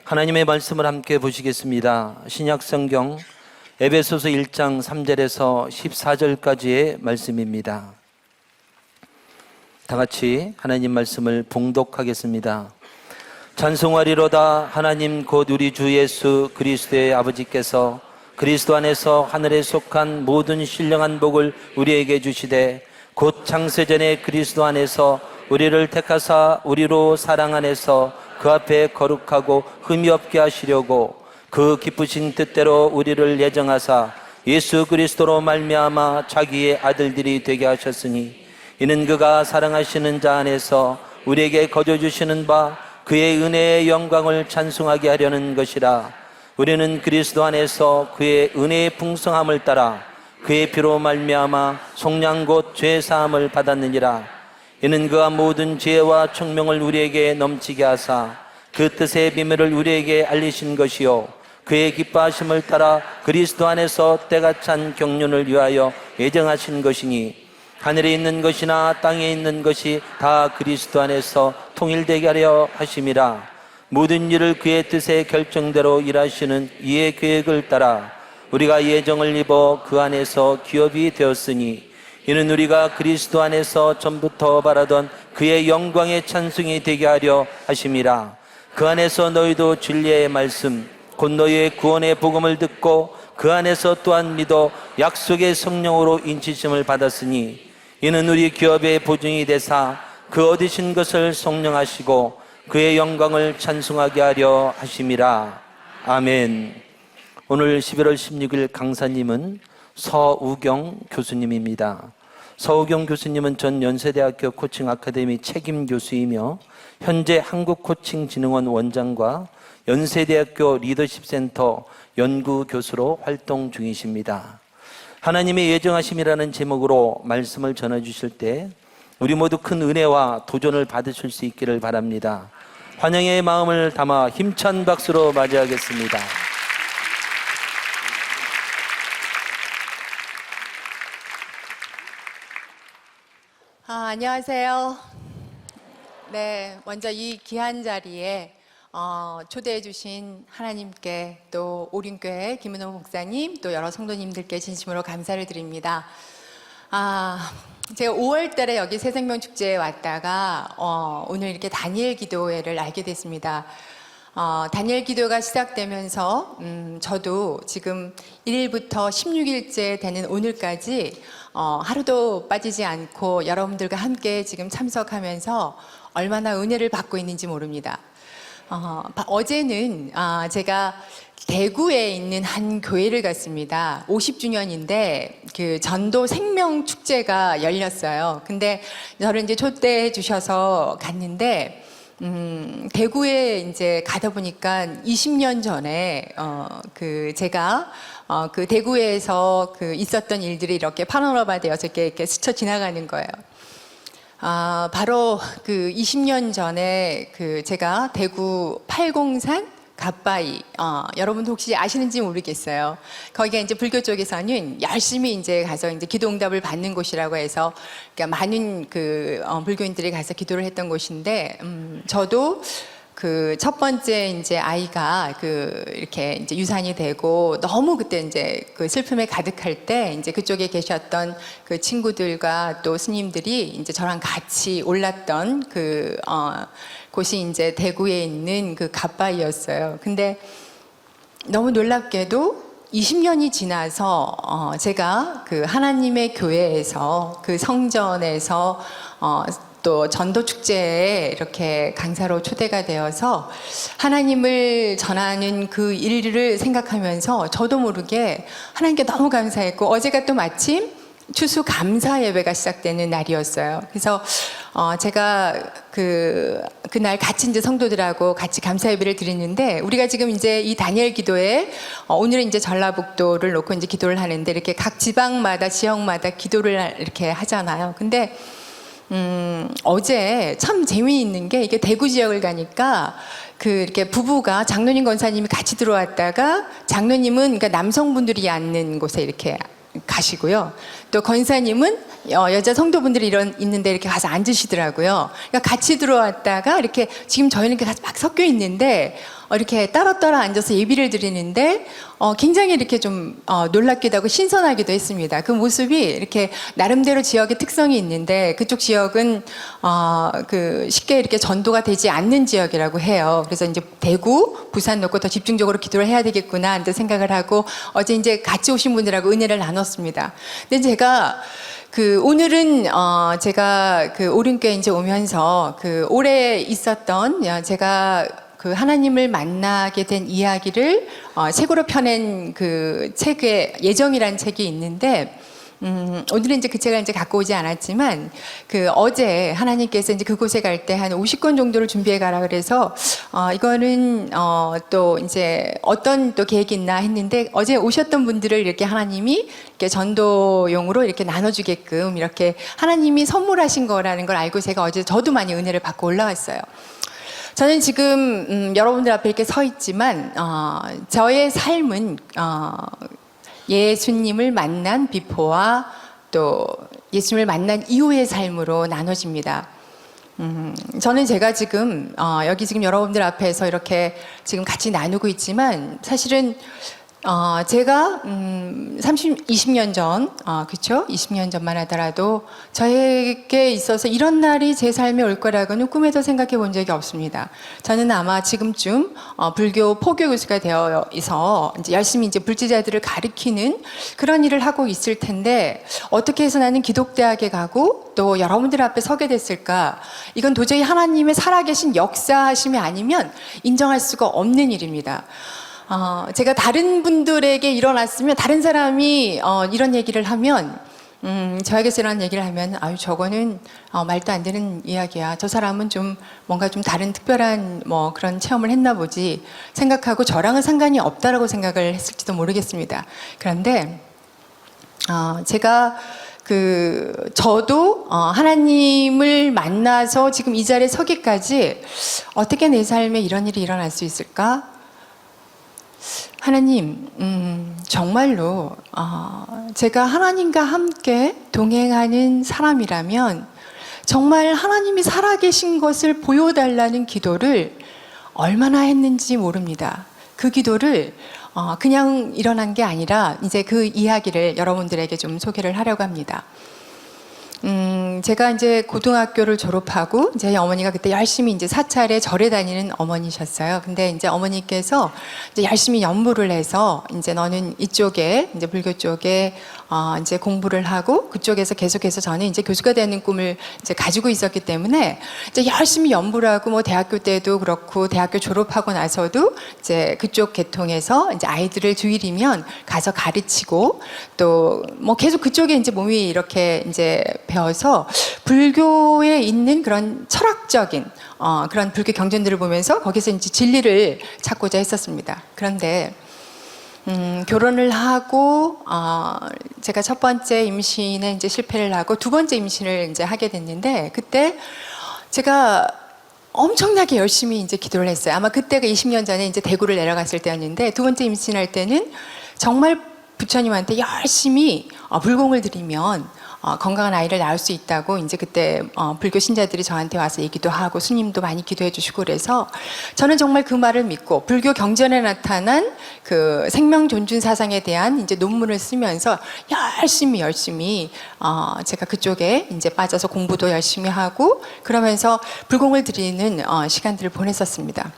하나님의 말씀을 함께 보시겠습니다. 신약성경 에베소서 1장 3절에서 14절까지의 말씀입니다. 다 같이 하나님 말씀을 봉독하겠습니다. 찬송하리로다. 하나님 곧 우리 주 예수 그리스도의 아버지께서 그리스도 안에서 하늘에 속한 모든 신령한 복을 우리에게 주시되 곧 창세전에 그리스도 안에서 우리를 택하사 우리로 사랑 안에서 그 앞에 거룩하고 흠이 없게 하시려고 그 기쁘신 뜻대로 우리를 예정하사 예수 그리스도로 말미암아 자기의 아들들이 되게 하셨으니 이는 그가 사랑하시는 자 안에서 우리에게 거저 주시는 바 그의 은혜의 영광을 찬송하게 하려는 것이라. 우리는 그리스도 안에서 그의 은혜의 풍성함을 따라 그의 피로 말미암아 속량 곧 죄 사함을 받았느니라. 이는 그가 모든 지혜와 총명을 우리에게 넘치게 하사 그 뜻의 비밀을 우리에게 알리신 것이요 그의 기뻐하심을 따라 그리스도 안에서 때가 찬 경륜을 위하여 예정하신 것이니 하늘에 있는 것이나 땅에 있는 것이 다 그리스도 안에서 통일되게 하려 하심이라. 모든 일을 그의 뜻의 결정대로 일하시는 이의 계획을 따라 우리가 예정을 입어 그 안에서 기업이 되었으니 이는 우리가 그리스도 안에서 전부터 바라던 그의 영광의 찬송이 되게 하려 하심이라. 그 안에서 너희도 진리의 말씀 곧 너희의 구원의 복음을 듣고 그 안에서 또한 믿어 약속의 성령으로 인치심을 받았으니 이는 우리 기업의 보증이 되사 그 얻으신 것을 성령하시고 그의 영광을 찬송하게 하려 하심이라. 아멘. 오늘 11월 16일 강사님은 서우경 교수님입니다. 서우경 교수님은 전 연세대학교 코칭 아카데미 책임 교수이며 현재 한국코칭진흥원 원장과 연세대학교 리더십센터 연구 교수로 활동 중이십니다. 하나님의 예정하심이라는 제목으로 말씀을 전해주실 때 우리 모두 큰 은혜와 도전을 받으실 수 있기를 바랍니다. 환영의 마음을 담아 힘찬 박수로 맞이하겠습니다. 안녕하세요. 네, 먼저 이 귀한 자리에 초대해 주신 하나님께 또 오륜교회 김은호 목사님 또 여러 성도님들께 진심으로 감사를 드립니다. 제가 5월 달에 여기 새생명축제에 왔다가 오늘 이렇게 다니엘 기도회를 알게 됐습니다. 다니엘 기도가 시작되면서 저도 지금 1일부터 16일째 되는 오늘까지 하루도 빠지지 않고 여러분들과 함께 지금 참석하면서 얼마나 은혜를 받고 있는지 모릅니다. 어제는 제가 대구에 있는 한 교회를 갔습니다. 50주년인데 그 전도 생명 축제가 열렸어요. 근데 저를 이제 초대해 주셔서 갔는데 대구에 이제 가다 보니까 20년 전에 제가 그 대구에서 그 있었던 일들이 이렇게 파노라마 되어서 이렇게 스쳐 지나가는 거예요. 바로 그 20년 전에 그 제가 대구 팔공산 갓바위, 여러분 혹시 아시는지 모르겠어요. 거기가 이제 불교 쪽에서는 열심히 이제 가서 이제 기도 응답을 받는 곳이라고 해서, 그러니까 많은 그 불교인들이 가서 기도를 했던 곳인데, 저도 그 첫 번째 이제 아이가 그 이렇게 이제 유산이 되고 너무 그때 이제 그 슬픔에 가득할 때 이제 그쪽에 계셨던 그 친구들과 또 스님들이 이제 저랑 같이 올랐던 그 곳이 이제 대구에 있는 그 갓바위였어요. 근데 너무 놀랍게도 20년이 지나서 제가 그 하나님의 교회에서 그 성전에서 또 전도축제에 이렇게 강사로 초대가 되어서 하나님을 전하는 그 일을 생각하면서 저도 모르게 하나님께 너무 감사했고, 어제가 또 마침 추수 감사 예배가 시작되는 날이었어요. 그래서 제가 그날 같이 이제 성도들하고 같이 감사 예배를 드리는데, 우리가 지금 이제 이 다니엘 기도에 오늘은 이제 전라북도를 놓고 이제 기도를 하는데, 이렇게 각 지방마다 지역마다 기도를 이렇게 하잖아요. 근데 어제 참 재미있는 게, 이게 대구 지역을 가니까 그 이렇게 부부가 장로님 권사님이 같이 들어왔다가, 장로님은 그러니까 남성분들이 앉는 곳에 이렇게 가시고요, 또 권사님은 여자 성도분들이 있는데 이렇게 가서 앉으시더라고요. 그러니까 같이 들어왔다가 이렇게 지금 저희는 이렇게 막 섞여 있는데 이렇게 따로따로 앉아서 예비를 드리는데 굉장히 이렇게 좀 놀랍기도 하고 신선하기도 했습니다. 그 모습이 이렇게 나름대로 지역의 특성이 있는데 그쪽 지역은 그 쉽게 이렇게 전도가 되지 않는 지역이라고 해요. 그래서 이제 대구, 부산 놓고 더 집중적으로 기도를 해야 되겠구나 이제 생각을 하고 어제 이제 같이 오신 분들하고 은혜를 나눴습니다. 근데 제가 오늘은 제가 그 오륜교회 이제 오면서 그 올해 있었던 제가 그 하나님을 만나게 된 이야기를 책으로 펴낸 그 책의 예정이라는 책이 있는데 오늘은 이제 그 책을 이제 갖고 오지 않았지만 그 어제 하나님께서 이제 그곳에 갈 때 한 50권 정도를 준비해 가라 그래서 이거는 또 이제 어떤 또 계획이 있나 했는데 어제 오셨던 분들을 이렇게 하나님이 이렇게 전도용으로 이렇게 나눠주게끔 이렇게 하나님이 선물하신 거라는 걸 알고 제가 어제 저도 많이 은혜를 받고 올라왔어요. 저는 지금 여러분들 앞에 이렇게 서 있지만 저의 삶은 예수님을 만난 비포와 또 예수님을 만난 이후의 삶으로 나눠집니다. 저는 제가 지금 여기 지금 여러분들 앞에서 이렇게 지금 같이 나누고 있지만 사실은 제가 20년 전, 그렇죠? 20년 전만 하더라도 저에게 있어서 이런 날이 제 삶에 올 거라고는 꿈에도 생각해 본 적이 없습니다. 저는 아마 지금쯤 불교 포교 교수가 되어서 이제 열심히 이제 불지자들을 가르치는 그런 일을 하고 있을 텐데 어떻게 해서 나는 기독대학에 가고 또 여러분들 앞에 서게 됐을까? 이건 도저히 하나님의 살아계신 역사하심이 아니면 인정할 수가 없는 일입니다. 제가 다른 분들에게 일어났으면 다른 사람이 이런 얘기를 하면 저에게서 이런 얘기를 하면 아유 저거는 말도 안 되는 이야기야. 저 사람은 좀 뭔가 좀 다른 특별한 뭐 그런 체험을 했나 보지 생각하고 저랑은 상관이 없다라고 생각을 했을지도 모르겠습니다. 그런데 제가 저도 하나님을 만나서 지금 이 자리에 서기까지 어떻게 내 삶에 이런 일이 일어날 수 있을까? 하나님, 정말로 제가 하나님과 함께 동행하는 사람이라면 정말 하나님이 살아계신 것을 보여달라는 기도를 얼마나 했는지 모릅니다. 그 기도를 그냥 일어난 게 아니라 이제 그 이야기를 여러분들에게 좀 소개를 하려고 합니다. 제가 이제 고등학교를 졸업하고 저희 어머니가 그때 열심히 이제 사찰에 절에 다니는 어머니셨어요. 근데 이제 어머니께서 이제 열심히 연구를 해서 이제 너는 이쪽에 이제 불교 쪽에 이제 공부를 하고 그쪽에서 계속해서 저는 이제 교수가 되는 꿈을 이제 가지고 있었기 때문에 이제 열심히 연구를 하고 뭐 대학교 때도 그렇고 대학교 졸업하고 나서도 이제 그쪽 계통에서 이제 아이들을 주일이면 가서 가르치고 또 뭐 계속 그쪽에 이제 몸이 이렇게 이제 배워서 불교에 있는 그런 철학적인 그런 불교 경전들을 보면서 거기서 이제 진리를 찾고자 했었습니다. 그런데 결혼을 하고 제가 첫 번째 임신에 이제 실패를 하고 두 번째 임신을 이제 하게 됐는데 그때 제가 엄청나게 열심히 이제 기도를 했어요. 아마 그때가 20년 전에 이제 대구를 내려갔을 때였는데 두 번째 임신할 때는 정말 부처님한테 열심히 불공을 드리면 건강한 아이를 낳을 수 있다고 이제 그때 불교 신자들이 저한테 와서 얘기도 하고 스님도 많이 기도해 주시고 그래서 저는 정말 그 말을 믿고 불교 경전에 나타난 그 생명 존중 사상에 대한 이제 논문을 쓰면서 열심히 제가 그쪽에 이제 빠져서 공부도 열심히 하고 그러면서 불공을 드리는 시간들을 보냈었습니다.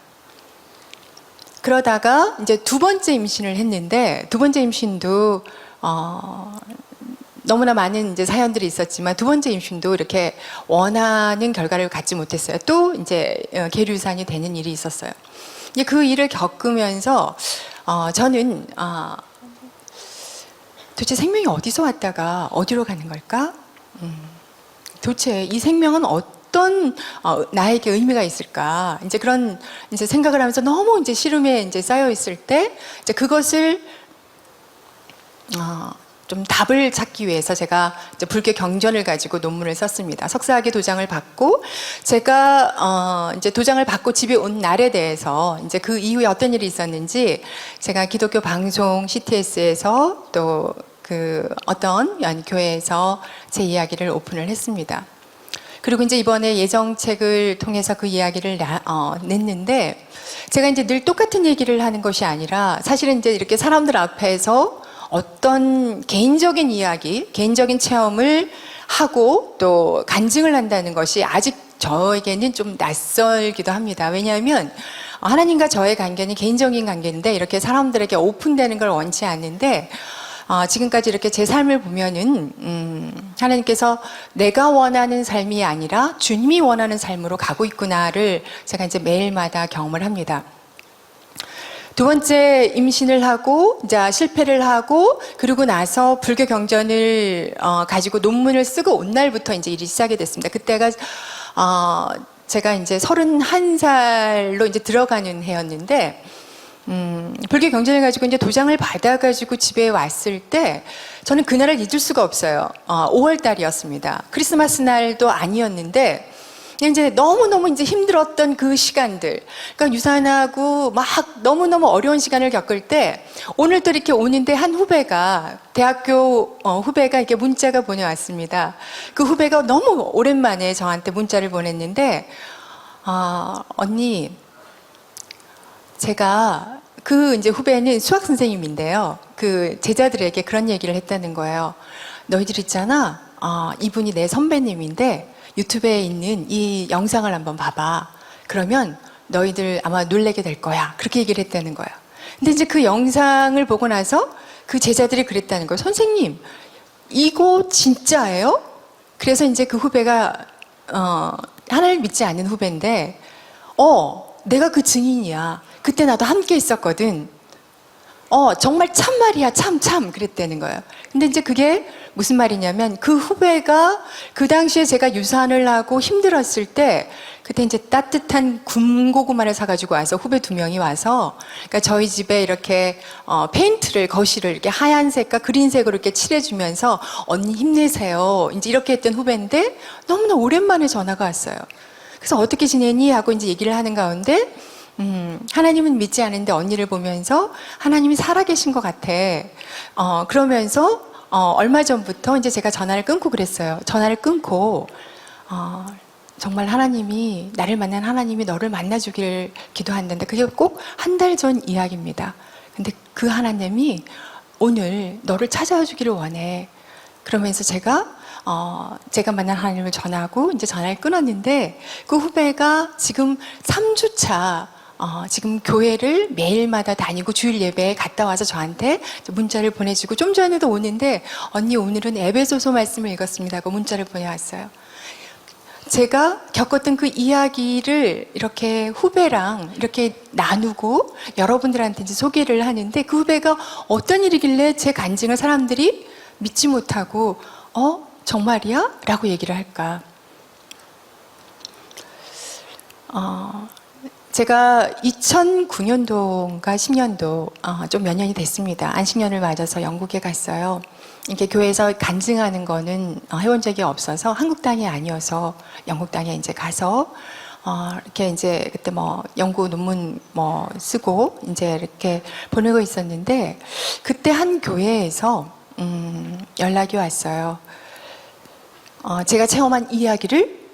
그러다가 이제 두 번째 임신을 했는데 두 번째 임신도 너무나 많은 이제 사연들이 있었지만 두 번째 임신도 이렇게 원하는 결과를 갖지 못했어요. 또 이제 계류산이 되는 일이 있었어요. 그 일을 겪으면서 저는 도대체 생명이 어디서 왔다가 어디로 가는 걸까? 도대체 이 생명은 어떤 나에게 의미가 있을까? 이제 그런 이제 생각을 하면서 너무 이제 시름에 이제 쌓여 있을 때 이제 그것을 좀 답을 찾기 위해서 제가 이제 불교 경전을 가지고 논문을 썼습니다. 석사학위 도장을 받고 제가 이제 도장을 받고 집에 온 날에 대해서 이제 그 이후에 어떤 일이 있었는지 제가 기독교 방송 CTS에서 또 그 어떤 교회에서 제 이야기를 오픈을 했습니다. 그리고 이제 이번에 예정책을 통해서 그 이야기를 냈는데 제가 이제 늘 똑같은 얘기를 하는 것이 아니라 사실은 이제 이렇게 사람들 앞에서 어떤 개인적인 이야기, 개인적인 체험을 하고 또 간증을 한다는 것이 아직 저에게는 좀 낯설기도 합니다. 왜냐하면 하나님과 저의 관계는 개인적인 관계인데 이렇게 사람들에게 오픈되는 걸 원치 않는데 지금까지 이렇게 제 삶을 보면은 하나님께서 내가 원하는 삶이 아니라 주님이 원하는 삶으로 가고 있구나를 제가 이제 매일마다 경험을 합니다. 두 번째 임신을 하고 이제 실패를 하고 그리고 나서 불교 경전을 가지고 논문을 쓰고 온 날부터 이제 일이 시작이 됐습니다. 그때가 제가 이제 31살로 이제 들어가는 해였는데 불교 경전을 가지고 이제 도장을 받아가지고 집에 왔을 때 저는 그날을 잊을 수가 없어요. 5월 달이었습니다. 크리스마스 날도 아니었는데 이제 너무너무 이제 힘들었던 그 시간들. 그러니까 유산하고 막 너무너무 어려운 시간을 겪을 때 오늘 또 이렇게 오는데 한 후배가 대학교 후배가 이렇게 문자가 보내왔습니다. 그 후배가 너무 오랜만에 저한테 문자를 보냈는데 언니 제가 그 이제 후배는 수학 선생님인데요. 그 제자들에게 그런 얘기를 했다는 거예요. 너희들 있잖아. 이분이 내 선배님인데 유튜브에 있는 이 영상을 한번 봐봐. 그러면 너희들 아마 놀라게 될 거야. 그렇게 얘기를 했다는 거예요. 근데 이제 그 영상을 보고 나서 그 제자들이 그랬다는 거예요. 선생님, 이거 진짜예요? 그래서 이제 그 후배가 하나를 믿지 않는 후배인데 내가 그 증인이야. 그때 나도 함께 있었거든. 정말 참말이야. 참 그랬다는 거예요. 근데 이제 그게 무슨 말이냐면 그 후배가 그 당시에 제가 유산을 하고 힘들었을 때 그때 이제 따뜻한 군고구마를 사가지고 와서 후배 2명이 와서 그러니까 저희 집에 이렇게 페인트를 거실을 이렇게 하얀색과 그린색으로 이렇게 칠해주면서 언니 힘내세요. 이제 이렇게 했던 후배인데 너무나 오랜만에 전화가 왔어요. 그래서 어떻게 지내니? 하고 이제 얘기를 하는 가운데 하나님은 믿지 않는데 언니를 보면서 하나님이 살아계신 것 같아. 그러면서 얼마 전부터 이제 제가 전화를 끊고 그랬어요. 전화를 끊고 정말 하나님이 나를 만난 하나님이 너를 만나주기를 기도한다는데 그게 꼭 한 달 전 이야기입니다. 근데 그 하나님이 오늘 너를 찾아와 주기를 원해. 그러면서 제가 만난 하나님을 전하고 이제 전화를 끊었는데 그 후배가 지금 3주차 지금 교회를 매일마다 다니고 주일 예배에 갔다 와서 저한테 문자를 보내주고 좀 전에도 오는데 언니 오늘은 에베소서 말씀을 읽었습니다 하고 문자를 보내왔어요. 제가 겪었던 그 이야기를 이렇게 후배랑 이렇게 나누고 여러분들한테 이제 소개를 하는데 그 후배가 어떤 일이길래 제 간증을 사람들이 믿지 못하고 정말이야? 라고 얘기를 할까. 제가 2009년도인가 10년도 좀 몇 년이 됐습니다. 안식년을 맞아서 영국에 갔어요. 이렇게 교회에서 간증하는 거는 해본 적이 없어서 한국 땅이 아니어서 영국 땅에 이제 가서 이렇게 이제 그때 연구 논문 쓰고 이제 이렇게 보내고 있었는데 그때 한 교회에서 연락이 왔어요. 제가 체험한 이야기를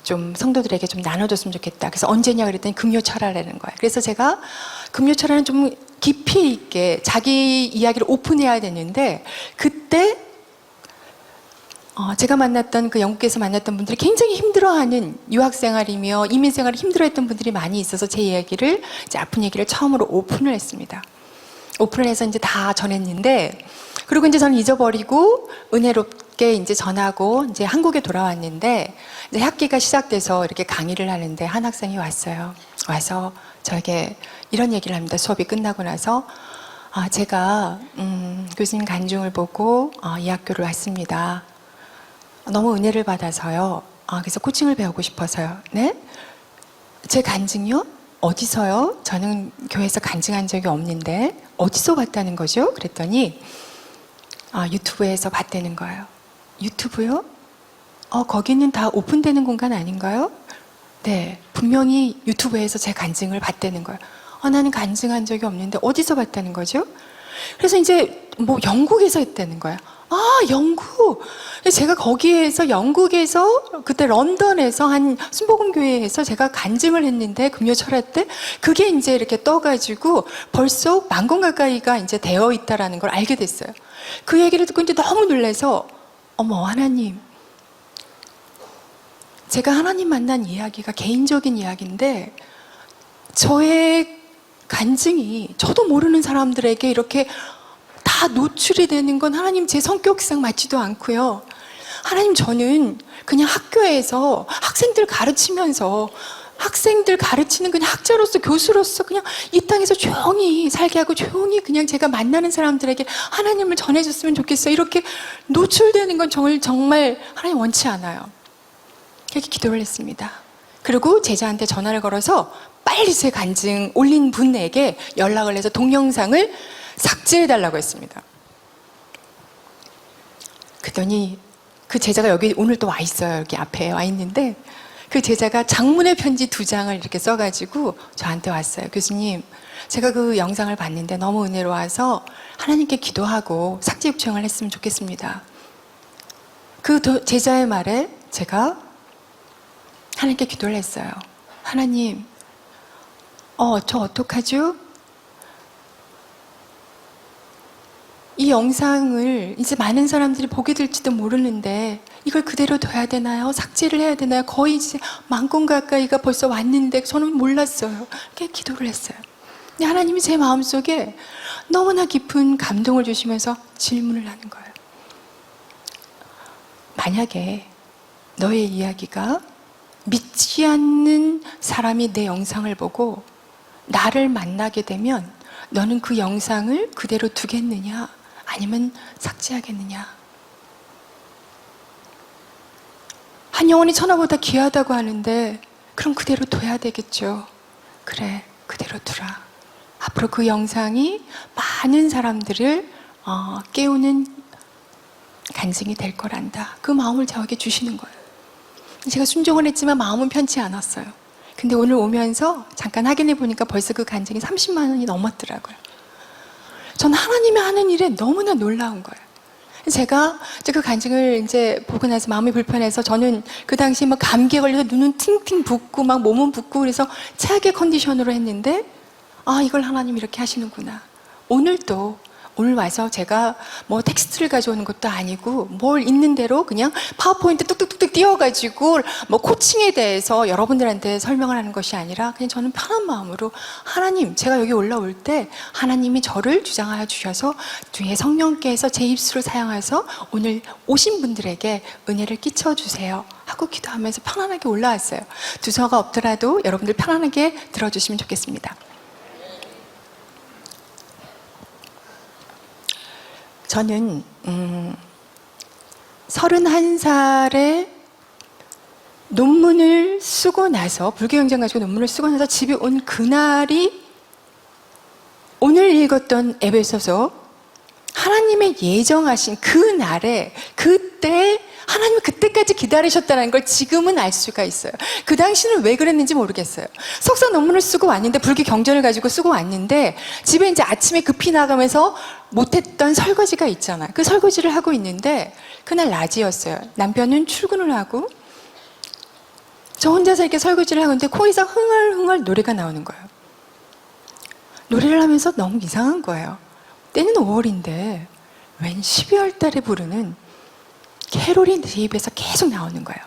좀 성도들에게 좀 나눠줬으면 좋겠다. 그래서 언제냐 그랬더니 금요철화라는 거예요. 그래서 제가 금요철화는 좀 깊이 있게 자기 이야기를 오픈해야 되는데 그때 제가 만났던 그 영국에서 만났던 분들이 굉장히 힘들어하는 유학생활이며 이민생활을 힘들어했던 분들이 많이 있어서 제 이야기를 이제 아픈 얘기를 처음으로 오픈을 했습니다. 오픈을 해서 이제 다 전했는데 그리고 이제 저는 잊어버리고 은혜롭게 이제 전하고 이제 한국에 돌아왔는데 이제 학기가 시작돼서 이렇게 강의를 하는데 한 학생이 왔어요. 와서 저에게 이런 얘기를 합니다. 수업이 끝나고 나서 제가 교수님 간증을 보고 이 학교를 왔습니다. 너무 은혜를 받아서요. 그래서 코칭을 배우고 싶어서요. 네? 제 간증이요? 어디서요? 저는 교회에서 간증한 적이 없는데 어디서 봤다는 거죠? 그랬더니 유튜브에서 봤다는 거예요. 유튜브요? 거기는 다 오픈되는 공간 아닌가요? 네, 분명히 유튜브에서 제 간증을 봤다는 거예요. 나는 간증한 적이 없는데 어디서 봤다는 거죠? 그래서 이제 영국에서 했다는 거예요. 영국. 제가 거기에서 영국에서 그때 런던에서 한 순복음교회에서 제가 간증을 했는데 금요철회 때 그게 이제 이렇게 떠가지고 벌써 10,000건 가까이가 이제 되어 있다라는 걸 알게 됐어요. 그 얘기를 듣고 이제 너무 놀라서 어머 하나님, 제가 하나님 만난 이야기가 개인적인 이야기인데 저의 간증이 저도 모르는 사람들에게 이렇게 다 노출이 되는 건 하나님 제 성격상 맞지도 않고요. 하나님, 저는 그냥 학교에서 학생들 가르치면서 학생들 가르치는 그냥 학자로서 교수로서 그냥 이 땅에서 조용히 살게 하고 조용히 그냥 제가 만나는 사람들에게 하나님을 전해줬으면 좋겠어요. 이렇게 노출되는 건 정말 하나님 원치 않아요. 이렇게 기도를 했습니다. 그리고 제자한테 전화를 걸어서 빨리 제 간증 올린 분에게 연락을 해서 동영상을 삭제해달라고 했습니다. 그랬더니 그 제자가 여기 오늘 또 와 있어요. 여기 앞에 와 있는데 그 제자가 장문의 편지 2장을 이렇게 써가지고 저한테 왔어요. 교수님, 제가 그 영상을 봤는데 너무 은혜로워서 하나님께 기도하고 삭제 요청을 했으면 좋겠습니다. 그 제자의 말에 제가 하나님께 기도를 했어요. 하나님, 저 어떡하죠? 이 영상을 이제 많은 사람들이 보게 될지도 모르는데 이걸 그대로 둬야 되나요? 삭제를 해야 되나요? 거의 이제 10,000건 가까이가 벌써 왔는데 저는 몰랐어요. 이렇게 기도를 했어요. 근데 하나님이 제 마음속에 너무나 깊은 감동을 주시면서 질문을 하는 거예요. 만약에 너의 이야기가 믿지 않는 사람이 내 영상을 보고 나를 만나게 되면 너는 그 영상을 그대로 두겠느냐? 아니면 삭제하겠느냐? 한 영혼이 천하보다 귀하다고 하는데 그럼 그대로 둬야 되겠죠. 그래, 그대로 두라. 앞으로 그 영상이 많은 사람들을 깨우는 간증이 될 거란다. 그 마음을 저에게 주시는 거예요. 제가 순종을 했지만 마음은 편치 않았어요. 근데 오늘 오면서 잠깐 확인해 보니까 벌써 그 간증이 30만 원이 넘었더라고요. 전 하나님이 하는 일에 너무나 놀라운 거예요. 제가 그 간증을 이제 보고 나서 마음이 불편해서 저는 그 당시에 막 감기에 걸려서 눈은 팅팅 붓고 막 몸은 붓고 그래서 최악의 컨디션으로 했는데 이걸 하나님이 이렇게 하시는구나. 오늘 와서 제가 뭐 텍스트를 가져오는 것도 아니고 뭘 있는 대로 그냥 파워포인트 뚝뚝뚝뚝 띄워가지고 뭐 코칭에 대해서 여러분들한테 설명을 하는 것이 아니라 그냥 저는 편한 마음으로 하나님, 제가 여기 올라올 때 하나님이 저를 주장하여 주셔서 뒤에 성령께서 제 입술을 사용해서 오늘 오신 분들에게 은혜를 끼쳐주세요 하고 기도하면서 편안하게 올라왔어요. 두서가 없더라도 여러분들 편안하게 들어주시면 좋겠습니다. 저는 31살에 논문을 쓰고 나서 불교경전 가지고 논문을 쓰고 나서 집에 온 그날이 오늘 읽었던 에베소서 하나님의 예정하신 그 날에 그때 하나님은 그때까지 기다리셨다는 걸 지금은 알 수가 있어요. 그 당시는 왜 그랬는지 모르겠어요. 석사 논문을 쓰고 왔는데 불교 경전을 가지고 쓰고 왔는데 집에 이제 아침에 급히 나가면서 못했던 설거지가 있잖아요. 그 설거지를 하고 있는데 그날 낮이었어요. 남편은 출근을 하고 저 혼자서 이렇게 설거지를 하고 있는데 코에서 흥얼흥얼 노래가 나오는 거예요. 노래를 하면서 너무 이상한 거예요. 때는 5월인데 웬 12월 달에 부르는 캐롤이 제 입에서 계속 나오는 거예요.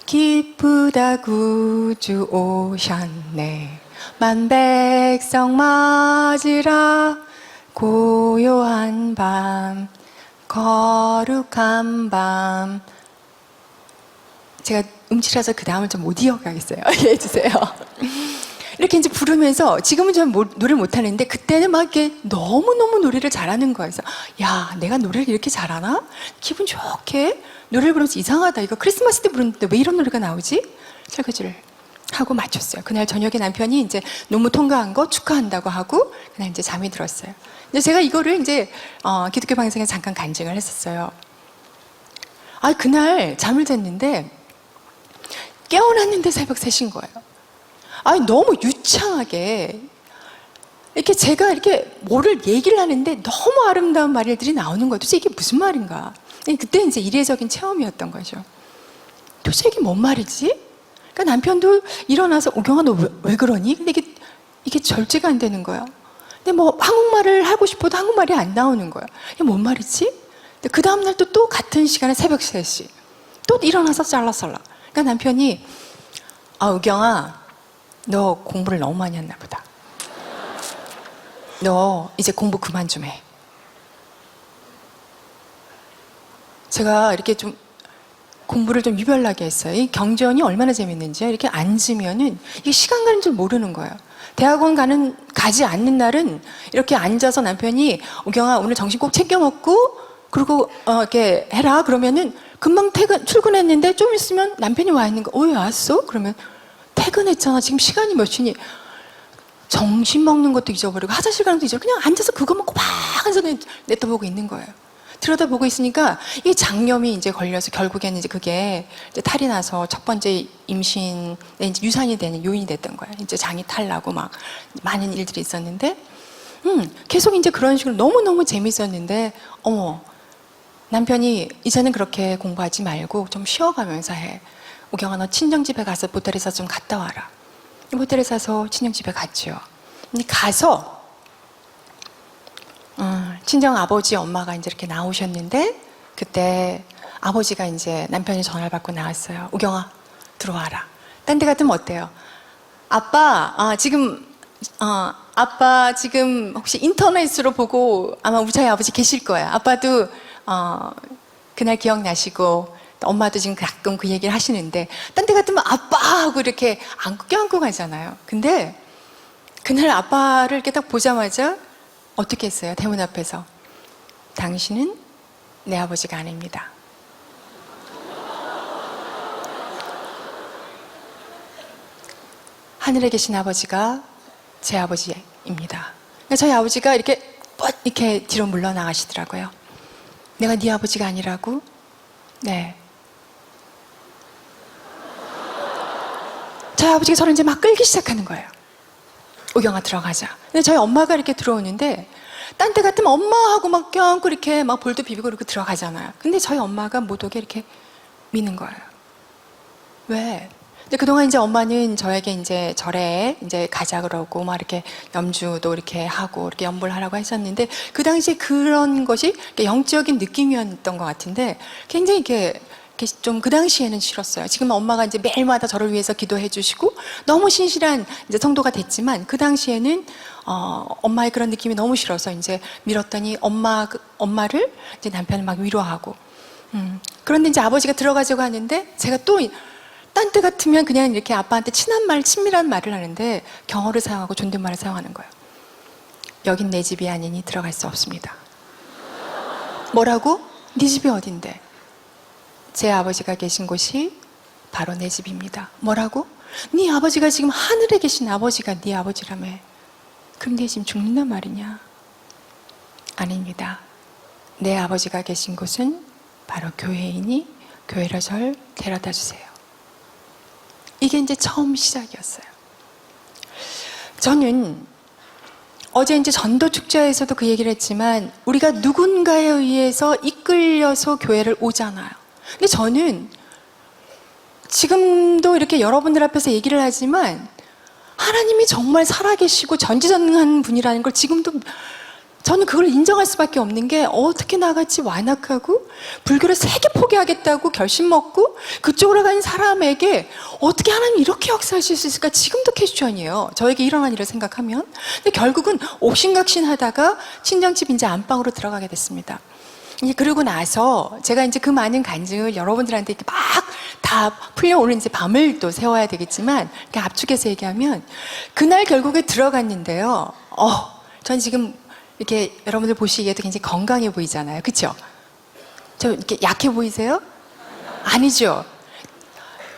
기쁘다 구주 오셨네 만백성 맞으라 고요한 밤 거룩한 밤. 제가 음치라서 그 다음을 좀 못 이어가겠어요. 이해해 주세요. 이렇게 이제 부르면서 지금은 좀 노래를 못하는데 그때는 막 이렇게 너무너무 노래를 잘하는 거예요. 그래서 야, 내가 노래를 이렇게 잘하나? 기분 좋게 노래를 부르면서 이상하다. 이거 크리스마스 때 부르는데 왜 이런 노래가 나오지? 설거지를 하고 마쳤어요. 그날 저녁에 남편이 이제 논문 통과한 거 축하한다고 하고 그날 이제 잠이 들었어요. 근데 제가 이거를 이제 기독교 방송에 잠깐 간증을 했었어요. 그날 잠을 잤는데 깨어났는데 새벽 3시인 거예요. 너무 유창하게 이렇게 제가 이렇게 뭐를 얘기를 하는데 너무 아름다운 말들이 나오는 거예요. 도대체 이게 무슨 말인가? 그때 이제 이례적인 체험이었던 거죠. 도대체 이게 뭔 말이지? 그러니까 남편도 일어나서 오경아 너 왜 그러니? 근데 이게 절제가 안 되는 거야. 근데 뭐 한국말을 하고 싶어도 한국말이 안 나오는 거야. 이게 뭔 말이지? 근데 그 다음날 또 같은 시간에 새벽 3시 또 일어나서 짤라쌀라. 그러니까 남편이 오경아 너 공부를 너무 많이 했나 보다. 너 이제 공부 그만 좀 해. 제가 이렇게 좀 공부를 좀 유별나게 했어요. 이 경전이 얼마나 재밌는지요. 이렇게 앉으면은 이게 시간 가는 줄 모르는 거예요. 대학원 가지 않는 날은 이렇게 앉아서 남편이 오경아 오늘 점심 꼭 챙겨 먹고 그리고 이렇게 해라 그러면은 금방 출근했는데 좀 있으면 남편이 와 있는 거. 왜 왔어? 그러면 퇴근했잖아. 지금 시간이 몇 시니? 점심 먹는 것도 잊어버리고 화장실 가는 것도 잊어버리고 그냥 앉아서 그것만 꼬박 앉아서 내다보고 있는 거예요. 들여다보고 있으니까 이 장염이 이제 걸려서 결국에는 이제 그게 이제 탈이 나서 첫 번째 임신에 이제 유산이 되는 요인이 됐던 거예요. 이제 장이 탈나고 막 많은 일들이 있었는데, 계속 이제 그런 식으로 너무너무 재밌었는데, 남편이 이제는 그렇게 공부하지 말고 좀 쉬어가면서 해. 오경아 너 친정집에 가서 모텔에서 좀 갔다 와라. 모텔에 사서 친정집에 갔죠. 근데 가서 친정 아버지 엄마가 이제 이렇게 나오셨는데 그때 아버지가 이제 남편이 전화를 받고 나왔어요. 오경아 들어와라. 딴 데 같으면 어때요? 아빠 지금 혹시 인터넷으로 보고 아마 우리 저희 아버지 계실 거예요. 아빠도 그날 기억나시고 엄마도 지금 가끔 그 얘기를 하시는데 딴 데 같으면 아빠 하고 이렇게 껴안고 가잖아요. 근데 그날 아빠를 이렇게 딱 보자마자 어떻게 했어요? 대문 앞에서 당신은 내 아버지가 아닙니다. 하늘에 계신 아버지가 제 아버지입니다. 저희 아버지가 이렇게 뒤로 물러나가시더라고요. 내가 네 아버지가 아니라고? 네. 저희 아버지가 저를 이제 막 끌기 시작하는 거예요. 오경아 들어가자. 근데 저희 엄마가 이렇게 들어오는데 딴 때 같으면 엄마하고 막 껴안고 이렇게 막 볼도 비비고 이렇게 들어가잖아요. 근데 저희 엄마가 못 오게 이렇게 미는 거예요. 왜? 근데 그동안 이제 엄마는 저에게 이제 절에 이제 가자 그러고 막 이렇게 염주도 이렇게 하고 이렇게 염불 하라고 했었는데 그 당시에 그런 것이 영적인 느낌이었던 것 같은데 굉장히 이렇게 좀 그 당시에는 싫었어요. 지금 엄마가 이제 매일마다 저를 위해서 기도해 주시고 너무 신실한 이제 성도가 됐지만 그 당시에는 엄마의 그런 느낌이 너무 싫어서 이제 밀었더니 엄마를 이제 남편을 막 위로하고 그런데 이제 아버지가 들어가자고 하는데 제가 또 딴 때 같으면 그냥 이렇게 아빠한테 친밀한 말을 하는데 경어를 사용하고 존댓말을 사용하는 거예요. 여긴 내 집이 아니니 들어갈 수 없습니다. 뭐라고? 네 집이 어딘데? 제 아버지가 계신 곳이 바로 내 집입니다. 뭐라고? 네 아버지가 지금 하늘에 계신 아버지가 네 아버지라며. 그럼 네 지금 죽는단 말이냐? 아닙니다. 내 아버지가 계신 곳은 바로 교회이니 교회로 절 데려다 주세요. 이게 이제 처음 시작이었어요. 저는 어제 이제 전도 축제에서도 그 얘기를 했지만 우리가 누군가에 의해서 이끌려서 교회를 오잖아요. 근데 저는 지금도 이렇게 여러분들 앞에서 얘기를 하지만 하나님이 정말 살아계시고 전지전능한 분이라는 걸 지금도 저는 그걸 인정할 수밖에 없는 게 어떻게 나같이 완악하고 불교를 세게 포기하겠다고 결심 먹고 그쪽으로 간 사람에게 어떻게 하나님이 이렇게 역사하실 수 있을까 지금도 퀘스천이에요. 저에게 일어난 일을 생각하면. 근데 결국은 옥신각신하다가 친정집 이제 안방으로 들어가게 됐습니다. 이제 그러고 나서 제가 이제 그 많은 간증을 여러분들한테 이렇게 막 다 풀려 오늘 이제 밤을 또 세워야 되겠지만 이렇게 압축해서 얘기하면 그날 결국에 들어갔는데요. 전 지금 이렇게 여러분들 보시기에도 굉장히 건강해 보이잖아요. 그렇죠? 저 이렇게 약해 보이세요? 아니죠.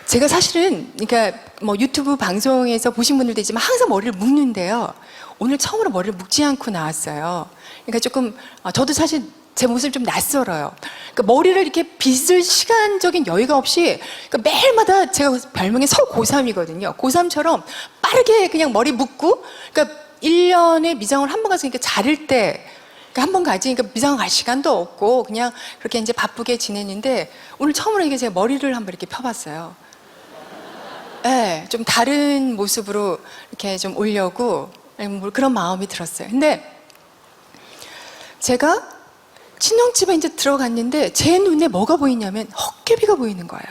제가 사실은 그러니까 뭐 유튜브 방송에서 보신 분들도 있지만 항상 머리를 묶는데요. 오늘 처음으로 머리를 묶지 않고 나왔어요. 그러니까 조금 저도 사실 제 모습이 좀 낯설어요. 그러니까 머리를 이렇게 빗을 시간적인 여유가 없이 그러니까 매일마다 제가 별명이 서고3이거든요. 고3처럼 빠르게 그냥 머리 묶고 그러니까 1년에 미장원 한 번 가서 그러니까 자를 때 한 번 가지, 그러니까 미장원 갈 시간도 없고 그냥 그렇게 이제 바쁘게 지냈는데 오늘 처음으로 이게 제가 머리를 한번 이렇게 펴봤어요. 네, 좀 다른 모습으로 이렇게 좀 오려고 뭐 그런 마음이 들었어요. 근데 제가 친정집에 이제 들어갔는데 제 눈에 뭐가 보이냐면 헛개비가 보이는 거예요.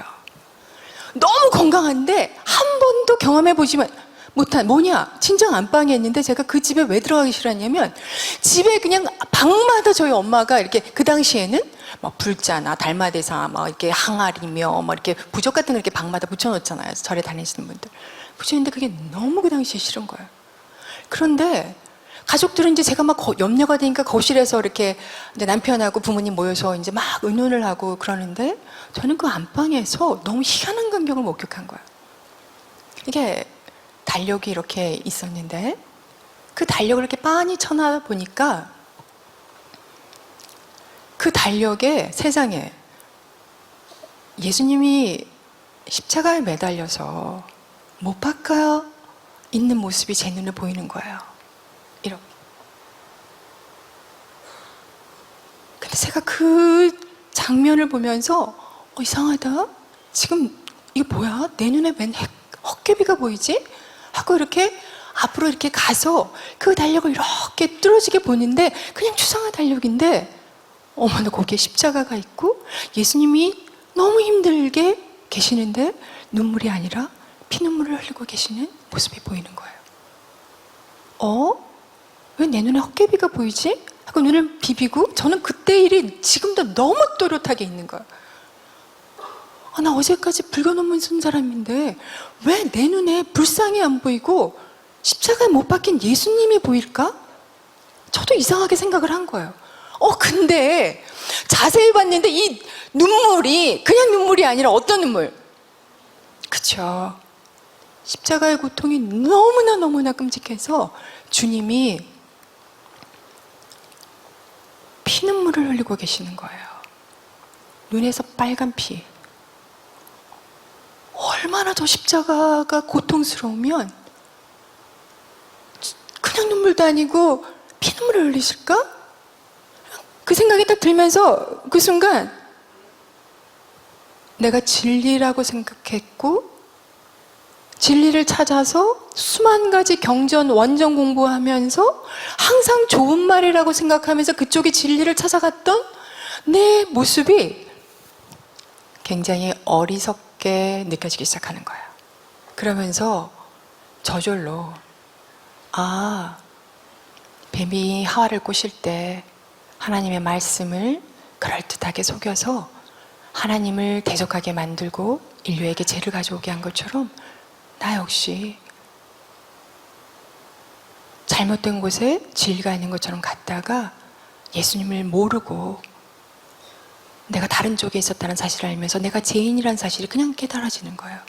너무 건강한데 한 번도 경험해보지만 못한 뭐냐 친정 안방에 있는데 제가 그 집에 왜 들어가기 싫었냐면 집에 그냥 방마다 저희 엄마가 이렇게 그 당시에는 뭐 불자나 달마대사 뭐 이렇게 항아리며 뭐 이렇게 부적 같은 거 이렇게 방마다 붙여놓잖아요. 절에 다니시는 분들 붙였는데 그게 너무 그 당시에 싫은 거예요. 그런데 가족들은 이제 제가 막 염려가 되니까 거실에서 이렇게 이제 남편하고 부모님 모여서 이제 막 의논을 하고 그러는데 저는 그 안방에서 너무 희한한 광경을 목격한 거예요. 이게 달력이 이렇게 있었는데 그 달력을 이렇게 빤히 쳐나 보니까 그 달력에 세상에 예수님이 십자가에 매달려서 못 박혀 있는 모습이 제 눈에 보이는 거예요. 이렇게. 근데 제가 그 장면을 보면서 이상하다. 지금 이게 뭐야? 내 눈에 웬 헛개비가 보이지? 하고 이렇게 앞으로 이렇게 가서 그 달력을 이렇게 뚫어지게 보는데 그냥 추상화 달력인데 어머나 거기에 십자가가 있고 예수님이 너무 힘들게 계시는데 눈물이 아니라 피눈물을 흘리고 계시는 모습이 보이는 거예요. 왜 내 눈에 헛개비가 보이지? 하고 눈을 비비고 저는 그때 일이 지금도 너무 또렷하게 있는 거예요. 나 어제까지 불교 논문 쓴 사람인데 왜 내 눈에 불상이 안 보이고 십자가에 못 박힌 예수님이 보일까? 저도 이상하게 생각을 한 거예요. 근데 자세히 봤는데 이 눈물이 그냥 눈물이 아니라 어떤 눈물? 그쵸. 십자가의 고통이 너무나 끔찍해서 주님이 피눈물을 흘리고 계시는 거예요. 눈에서 빨간 피. 얼마나 더 십자가가 고통스러우면 그냥 눈물도 아니고 피눈물을 흘리실까? 그 생각이 딱 들면서 그 순간 내가 진리라고 생각했고 진리를 찾아서 수만 가지 경전, 원전 공부하면서 항상 좋은 말이라고 생각하면서 그쪽에 진리를 찾아갔던 내 모습이 굉장히 어리석게 느껴지기 시작하는 거예요. 그러면서 저절로 뱀이 하와를 꼬실 때 하나님의 말씀을 그럴듯하게 속여서 하나님을 대적하게 만들고 인류에게 죄를 가져오게 한 것처럼 나 역시 잘못된 곳에 진리가 있는 것처럼 갔다가 예수님을 모르고 내가 다른 쪽에 있었다는 사실을 알면서 내가 죄인이라는 사실이 그냥 깨달아지는 거예요.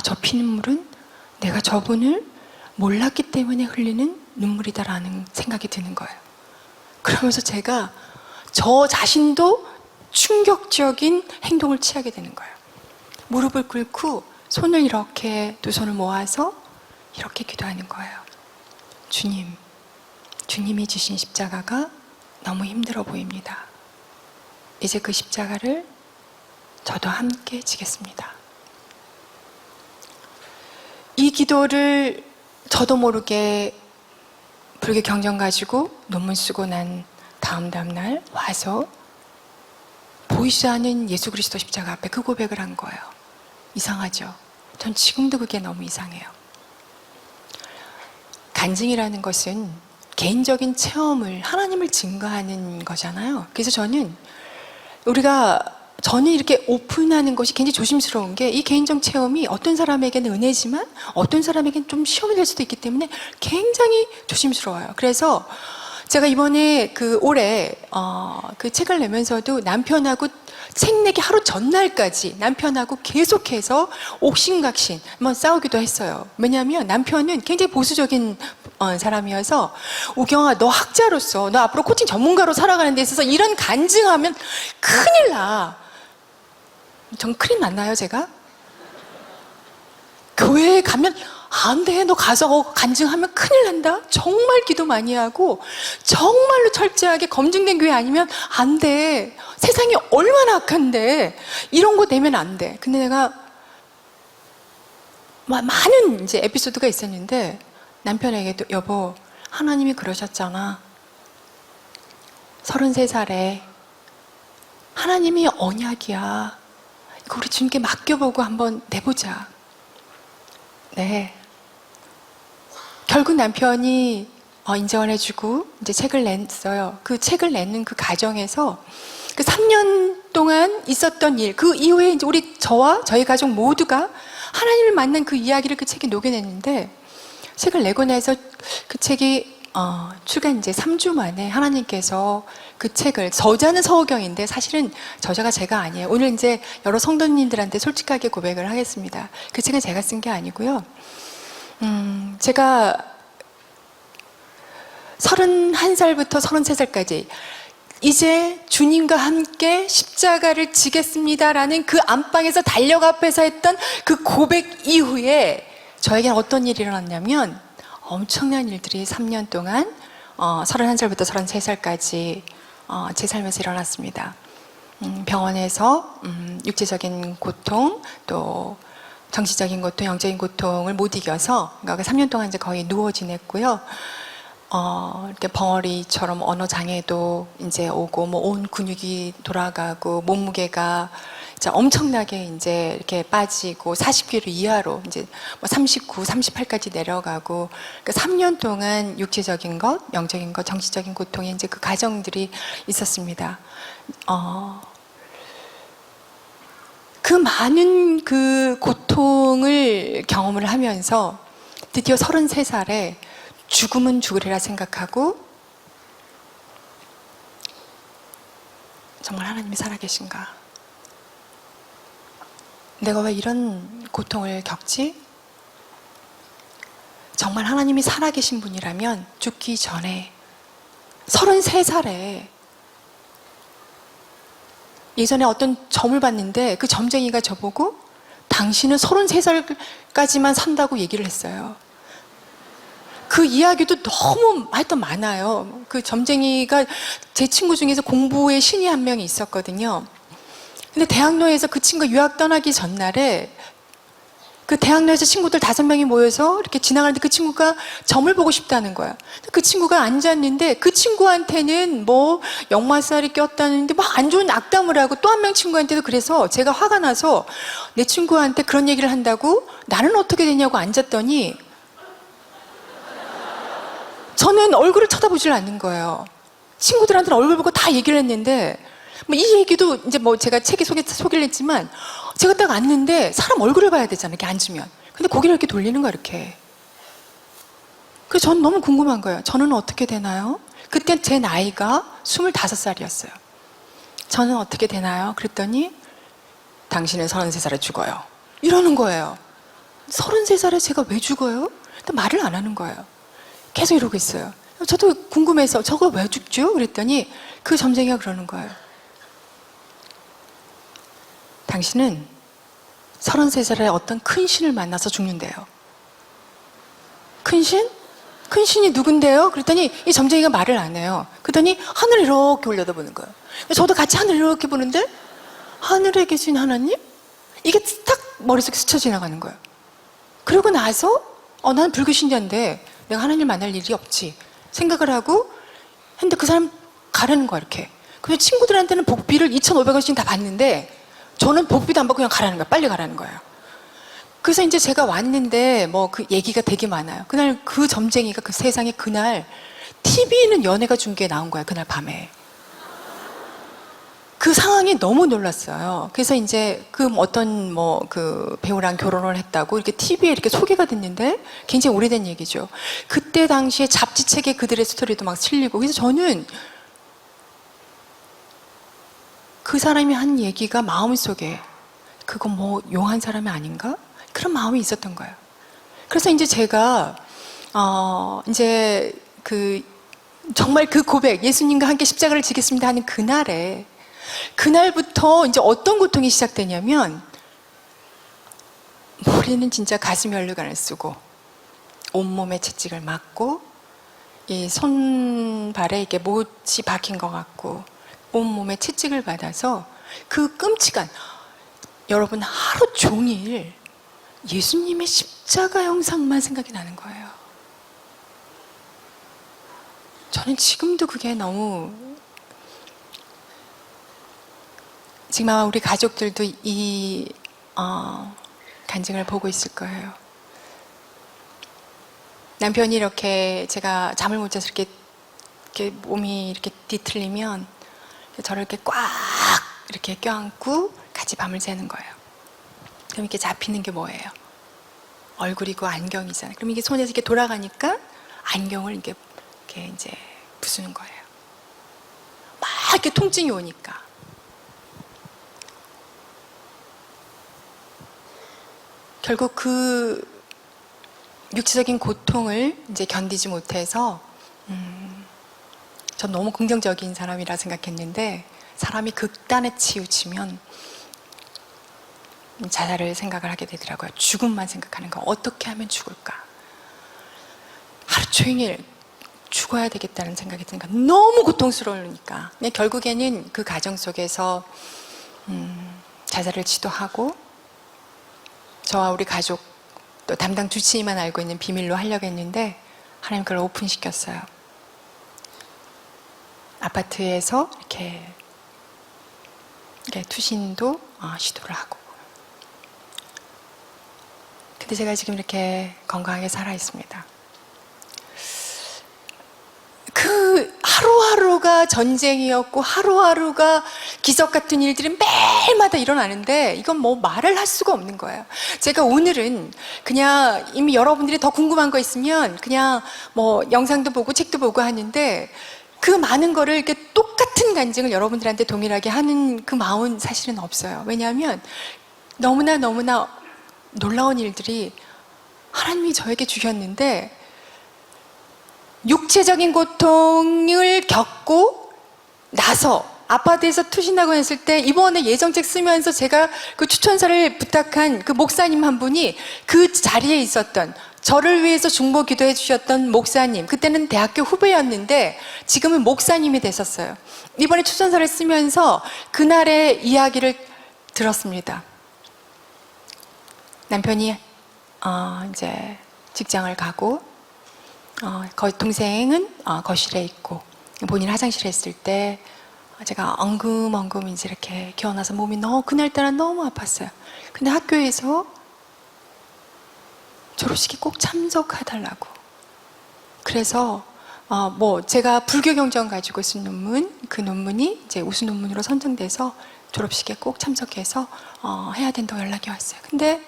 저 피눈물은 내가 저분을 몰랐기 때문에 흘리는 눈물이다라는 생각이 드는 거예요. 그러면서 제가 저 자신도 충격적인 행동을 취하게 되는 거예요. 무릎을 꿇고 손을 이렇게 두 손을 모아서 이렇게 기도하는 거예요. 주님이 주신 십자가가 너무 힘들어 보입니다. 이제 그 십자가를 저도 함께 지겠습니다. 이 기도를 저도 모르게 불교 경전 가지고 논문 쓰고 난 다음 날 와서 보이지 않는 예수 그리스도 십자가 앞에 그 고백을 한 거예요. 이상하죠? 전 지금도 그게 너무 이상해요. 간증이라는 것은 개인적인 체험을 하나님을 증거하는 거잖아요. 그래서 저는 이렇게 오픈하는 것이 굉장히 조심스러운 게 이 개인적 체험이 어떤 사람에게는 은혜지만 어떤 사람에게는 좀 시험이 될 수도 있기 때문에 굉장히 조심스러워요. 그래서 제가 이번에 올해 그 책을 내면서도 남편하고 책 내기 하루 전날까지 남편하고 계속해서 옥신각신 싸우기도 했어요. 왜냐하면 남편은 굉장히 보수적인 사람이어서 우경아 너 학자로서 너 앞으로 코칭 전문가로 살아가는 데 있어서 이런 간증하면 큰일 나. 전 큰일 났나요 제가? 교회에 가면 안 돼, 너 가서 간증하면 큰일 난다. 정말 기도 많이 하고 정말로 철저하게 검증된 교회 아니면 안 돼. 세상이 얼마나 악한데 이런 거 내면 안 돼. 근데 내가 많은 이제 에피소드가 있었는데 남편에게도 여보, 하나님이 그러셨잖아. 33살에 하나님이 언약이야. 이거 우리 주님께 맡겨보고 한번 내보자. 네. 결국 남편이 인정을 해주고 이제 책을 냈어요. 그 책을 내는 그 과정에서 그 3년 동안 있었던 일, 그 이후에 이제 저와 저희 가족 모두가 하나님을 만난 그 이야기를 그 책에 녹여냈는데, 책을 내고 나서 그 책이 출간 이제 3주 만에 하나님께서 그 책을, 저자는 서우경인데 사실은 저자가 제가 아니에요. 오늘 이제 여러 성도님들한테 솔직하게 고백을 하겠습니다. 그 책은 제가 쓴 게 아니고요. 제가 31살부터 33살까지 이제 주님과 함께 십자가를 지겠습니다라는 그 안방에서 달력 앞에서 했던 그 고백 이후에 저에게는 어떤 일이 일어났냐면 엄청난 일들이 3년 동안 31살부터 33살까지 제 삶에서 일어났습니다. 병원에서 육체적인 고통, 또 정신적인 고통, 영적인 고통을 못 이겨서 그러니까 3년 동안 이제 거의 누워 지냈고요. 이렇게 벙어리처럼 언어 장애도 이제 오고, 뭐 온 근육이 돌아가고, 몸무게가 이제 엄청나게 이제 이렇게 빠지고, 40kg 이하로 이제 뭐 39, 38까지 내려가고, 그러니까 3년 동안 육체적인 것, 영적인 것, 정신적인 고통에 이제 그 과정들이 있었습니다. 그 많은 그 고통을 경험을 하면서 드디어 33살에 죽음은 죽으리라 생각하고, 정말 하나님이 살아계신가? 내가 왜 이런 고통을 겪지? 정말 하나님이 살아계신 분이라면 죽기 전에 33살에 예전에 어떤 점을 봤는데 그 점쟁이가 저보고 당신은 33살까지만 산다고 얘기를 했어요. 그 이야기도 너무 하여튼 많아요. 그 점쟁이가 제 친구 중에서 공부의 신이 한 명이 있었거든요. 근데 대학로에서 그 친구가 유학 떠나기 전날에 그 대학로에서 친구들 5명이 모여서 이렇게 지나가는데 그 친구가 점을 보고 싶다는 거야. 그 친구가 앉았는데 그 친구한테는 뭐 역마살이 꼈다는데 막 안 좋은 악담을 하고, 또 한 명 친구한테도. 그래서 제가 화가 나서 내 친구한테 그런 얘기를 한다고 나는 어떻게 되냐고 앉았더니 저는 얼굴을 쳐다보질 않는 거예요. 친구들한테는 얼굴 보고 다 얘기를 했는데, 뭐 이 얘기도 이제 뭐 제가 책에 소개를 했지만, 제가 딱 앉는데 사람 얼굴을 봐야 되잖아요, 이렇게 앉으면. 근데 고개를 이렇게 돌리는 거야, 이렇게. 그래서 저는 너무 궁금한 거예요. 저는 어떻게 되나요? 그때 제 나이가 25살이었어요. 저는 어떻게 되나요? 그랬더니 당신은 33살에 죽어요. 이러는 거예요. 33살에 제가 왜 죽어요? 근데 말을 안 하는 거예요. 계속 이러고 있어요. 저도 궁금해서 저거 왜 죽죠? 그랬더니 그 점쟁이가 그러는 거예요. 당신은 33살에 어떤 큰 신을 만나서 죽는데요. 큰 신? 큰 신이 누군데요? 그랬더니 이 점쟁이가 말을 안 해요. 그랬더니 하늘을 이렇게 올려다보는 거예요. 저도 같이 하늘을 이렇게 보는데 하늘에 계신 하나님? 이게 딱 머릿속에 스쳐 지나가는 거예요. 그러고 나서 나는 불교 신자인데 내가 하나님을 만날 일이 없지 생각을 하고 했는데 그 사람 가라는 거야, 이렇게. 그래서 친구들한테는 복비를 2,500원씩 다 받는데 저는 복비도 안 받고 그냥 가라는 거야. 빨리 가라는 거예요. 그래서 이제 제가 왔는데 뭐 그 얘기가 되게 많아요. 그날 그 점쟁이가 그 세상에 그날 TV는 연예가 중계에 나온 거야, 그날 밤에. 그 상황이 너무 놀랐어요. 그래서 이제 그 어떤 뭐 그 배우랑 결혼을 했다고 이렇게 TV에 이렇게 소개가 됐는데, 굉장히 오래된 얘기죠. 그때 당시에 잡지책에 그들의 스토리도 막 실리고, 그래서 저는 그 사람이 한 얘기가 마음속에 그거 뭐 용한 사람이 아닌가? 그런 마음이 있었던 거예요. 그래서 이제 제가 이제 그 정말 그 고백, 예수님과 함께 십자가를 지겠습니다 하는 그날부터 이제 어떤 고통이 시작되냐면, 머리는 진짜 가슴 혈류관을 쓰고 온몸에 채찍을 맞고 이 손발에 이게 못이 박힌 것 같고 온몸에 채찍을 받아서 그 끔찍한, 여러분 하루 종일 예수님의 십자가 형상만 생각이 나는 거예요. 저는 지금도 그게 너무, 지금 아마 우리 가족들도 이 간증을 보고 있을 거예요. 남편이 이렇게 제가 잠을 못 자서 이렇게 몸이 이렇게 뒤틀리면 저를 이렇게 꽉 이렇게 껴안고 같이 밤을 새는 거예요. 그럼 이렇게 잡히는 게 뭐예요? 얼굴이고 안경이잖아요. 그럼 이게 손에서 이렇게 돌아가니까 안경을 이렇게 이제 부수는 거예요. 막 이렇게 통증이 오니까. 결국 그 육체적인 고통을 이제 견디지 못해서 전 너무 긍정적인 사람이라 생각했는데, 사람이 극단에 치우치면 자살을 생각을 하게 되더라고요. 죽음만 생각하는 거. 어떻게 하면 죽을까? 하루 종일 죽어야 되겠다는 생각이 드니까 너무 고통스러우니까. 결국에는 그 가정 속에서 자살을 시도하고, 저와 우리 가족 또 담당 주치의만 알고 있는 비밀로 하려고 했는데 하나님 그걸 오픈시켰어요. 아파트에서 이렇게 투신도 시도를 하고. 근데 제가 지금 이렇게 건강하게 살아 있습니다. 그 하루하루가 전쟁이었고 하루하루가 기적 같은 일들이 매일마다 일어나는데 이건 뭐 말을 할 수가 없는 거예요. 제가 오늘은 그냥 이미 여러분들이 더 궁금한 거 있으면 그냥 뭐 영상도 보고 책도 보고 하는데, 그 많은 거를 이렇게 똑같은 간증을 여러분들한테 동일하게 하는 그 마음은 사실은 없어요. 왜냐하면 너무나 놀라운 일들이 하나님이 저에게 주셨는데, 육체적인 고통을 겪고 나서 아파트에서 투신하고 했을 때, 이번에 예정책 쓰면서 제가 그 추천사를 부탁한 그 목사님 한 분이 그 자리에 있었던, 저를 위해서 중보 기도해 주셨던 목사님, 그때는 대학교 후배였는데 지금은 목사님이 되셨어요. 이번에 추천사를 쓰면서 그날의 이야기를 들었습니다. 남편이 이제 직장을 가고 동생은 거실에 있고, 본인 화장실에 있을 때 제가 엉금엉금 이제 이렇게 기어나서 몸이 그날따라 너무 아팠어요. 근데 학교에서 졸업식에 꼭 참석해달라고. 그래서 제가 불교 경전 가지고 쓴 논문, 그 논문이 이제 우수 논문으로 선정돼서 졸업식에 꼭 참석해서 해야 된다고 연락이 왔어요. 근데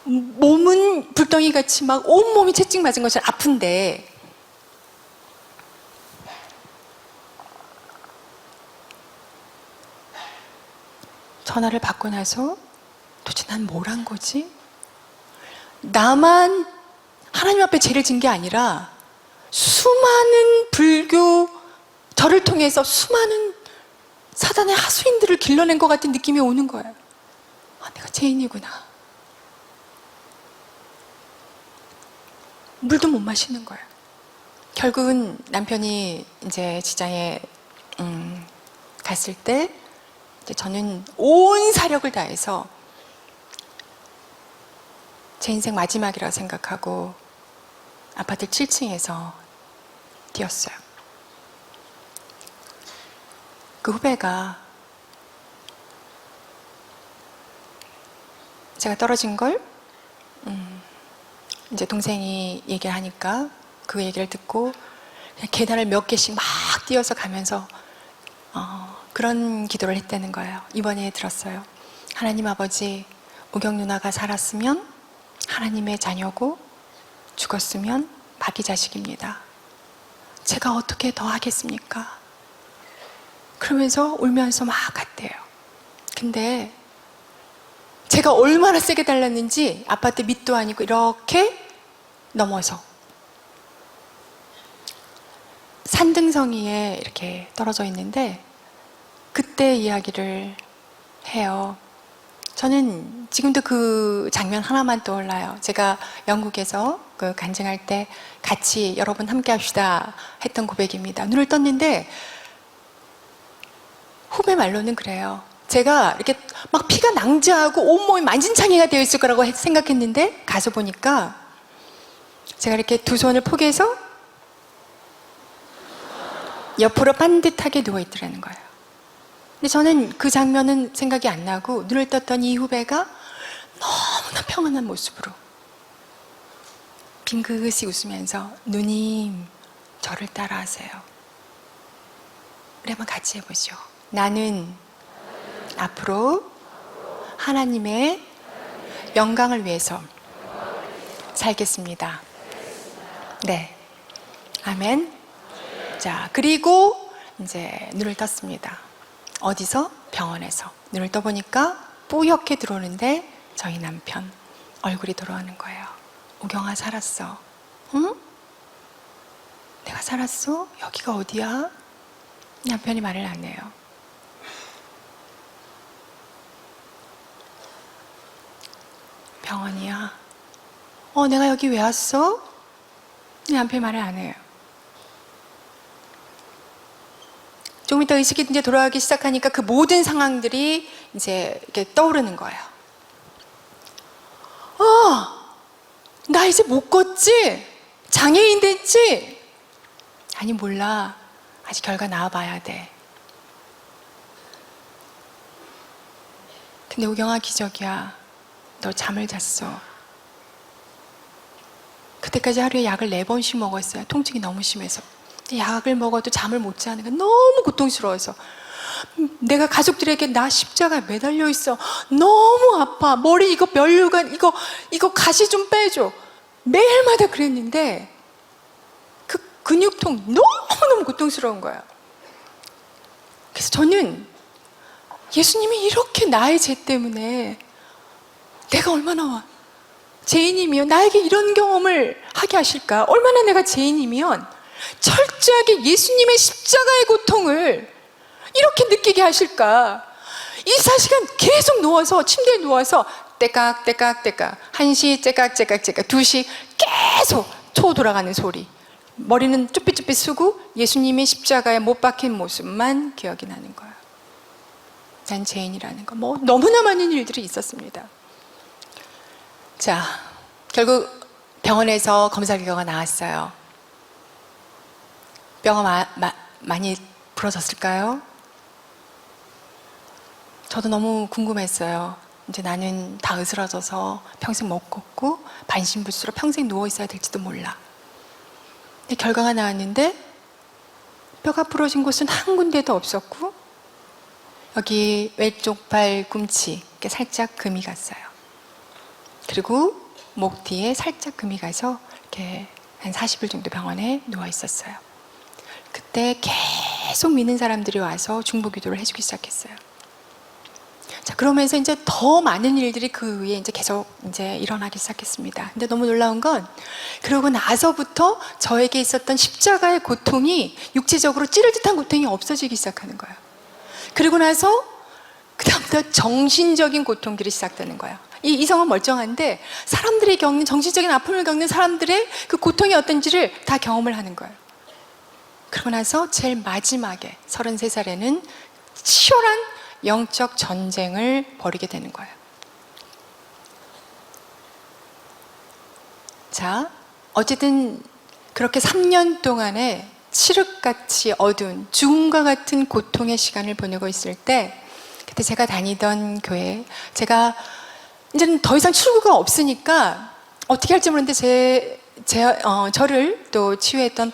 몸은 불덩이같이 막 온몸이 채찍 맞은 것처럼 아픈데, 전화를 받고 나서 도대체 난 뭘 한 거지? 나만 하나님 앞에 죄를 진 게 아니라 수많은 불교, 저를 통해서 수많은 사단의 하수인들을 길러낸 것 같은 느낌이 오는 거예요. 내가 죄인이구나. 물도 못 마시는 거예요. 결국은 남편이 이제 직장에 갔을 때 이제 저는 온 사력을 다해서 제 인생 마지막이라고 생각하고 아파트 7층에서 뛰었어요. 그 후배가 제가 떨어진 걸 이제 동생이 얘기를 하니까 그 얘기를 듣고 그냥 계단을 몇 개씩 막 뛰어서 가면서 그런 기도를 했다는 거예요. 이번에 들었어요. 하나님 아버지, 우경 누나가 살았으면 하나님의 자녀고 죽었으면 마귀 자식입니다. 제가 어떻게 더 하겠습니까? 그러면서 울면서 막 갔대요. 근데 제가 얼마나 세게 달랐는지 아파트 밑도 아니고 이렇게 넘어서 산등성이에 이렇게 떨어져 있는데, 그때 이야기를 해요. 저는 지금도 그 장면 하나만 떠올라요. 제가 영국에서 그 간증할 때 같이 여러분 함께 합시다 했던 고백입니다. 눈을 떴는데 후배 말로는 그래요. 제가 이렇게 막 피가 낭자하고 온몸이 만진창이가 되어 있을 거라고 생각했는데 가서 보니까 제가 이렇게 두 손을 포개서 옆으로 반듯하게 누워있더라는 거예요. 근데 저는 그 장면은 생각이 안 나고 눈을 떴더니 이 후배가 너무나 평안한 모습으로 빙긋이 웃으면서 누님 저를 따라하세요. 우리 한번 같이 해보죠. 나는 앞으로 하나님의 영광을 위해서 살겠습니다. 네. 아멘. 자, 그리고 이제 눈을 떴습니다. 어디서? 병원에서. 눈을 떠보니까 뿌옇게 들어오는데 저희 남편 얼굴이 돌아오는 거예요. 우경아 살았어. 응? 내가 살았어? 여기가 어디야? 남편이 말을 안 해요. 병원이야. 내가 여기 왜 왔어? 남편이 말을 안 해요. 조금 이따 의식이 이제 돌아가기 시작하니까 그 모든 상황들이 이제 이렇게 떠오르는 거예요. 나 이제 못 걷지? 장애인 됐지? 아니, 몰라. 아직 결과 나와봐야 돼. 근데 우경아 기적이야. 너 잠을 잤어. 그때까지 하루에 약을 4번씩 먹었어요. 통증이 너무 심해서. 약을 먹어도 잠을 못 자는 게 너무 고통스러워서 내가 가족들에게 나 십자가에 매달려 있어. 너무 아파. 머리 이거 면류관 이거 가시 좀 빼줘. 매일마다 그랬는데 그 근육통 너무너무 고통스러운 거야. 그래서 저는 예수님이 이렇게 나의 죄 때문에 내가 얼마나 죄인이면 나에게 이런 경험을 하게 하실까? 얼마나 내가 죄인이면 철저하게 예수님의 십자가의 고통을 이렇게 느끼게 하실까? 24시간 계속 누워서 침대에 누워서 떼깍떼깍떼깍 1시 째깍째깍째깍 2시 계속 초 돌아가는 소리, 머리는 쭈삣쭈삣 쓰고 예수님의 십자가에 못 박힌 모습만 기억이 나는 거야. 난 죄인이라는 거. 너무나 많은 일들이 있었습니다. 자, 결국 병원에서 검사 결과가 나왔어요. 뼈가 많이 부러졌을까요? 저도 너무 궁금했어요. 이제 나는 다 으스러져서 평생 못 걷고 반신불수로 평생 누워 있어야 될지도 몰라. 근데 결과가 나왔는데 뼈가 부러진 곳은 한 군데도 없었고 여기 왼쪽 발 꿈치 이렇게 살짝 금이 갔어요. 그리고 목 뒤에 살짝 금이 가서 이렇게 한 40일 정도 병원에 누워 있었어요. 그때 계속 믿는 사람들이 와서 중보기도를 해주기 시작했어요. 자, 그러면서 이제 더 많은 일들이 그 위에 이제 계속 이제 일어나기 시작했습니다. 근데 너무 놀라운 건 그러고 나서부터 저에게 있었던 십자가의 고통이 육체적으로 찌를 듯한 고통이 없어지기 시작하는 거예요. 그리고 나서 그다음부터 정신적인 고통들이 시작되는 거예요. 이 이성은 멀쩡한데 사람들이 겪는 정신적인 아픔을 겪는 사람들의 그 고통이 어떤지를 다 경험을 하는 거예요. 그러고 나서 제일 마지막에 33살에는 치열한 영적 전쟁을 벌이게 되는 거예요. 자, 어쨌든 그렇게 3년 동안의 칠흑같이 어두운 죽음과 같은 고통의 시간을 보내고 있을 때 그때 제가 다니던 교회, 제가 이제는 더 이상 출구가 없으니까 어떻게 할지 모르는데 저를 또 치유했던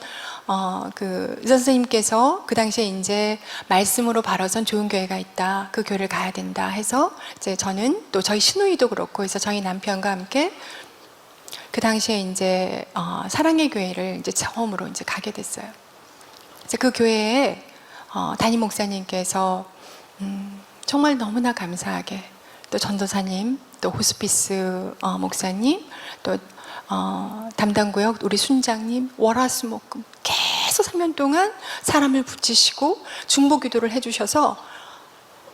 그 의사 선생님께서 그 당시에 이제 말씀으로 바라선 좋은 교회가 있다. 그 교회를 가야 된다 해서 이제 저는 또 저희 시누이도 그렇고 해서 저희 남편과 함께 그 당시에 이제 사랑의 교회를 이제 처음으로 이제 가게 됐어요. 이제 그 교회에 담임 목사님께서 정말 너무나 감사하게 또 전도사님, 또 호스피스 목사님, 또 담당구역 우리 순장님 월화수목금 계속 3년 동안 사람을 붙이시고 중보기도를 해주셔서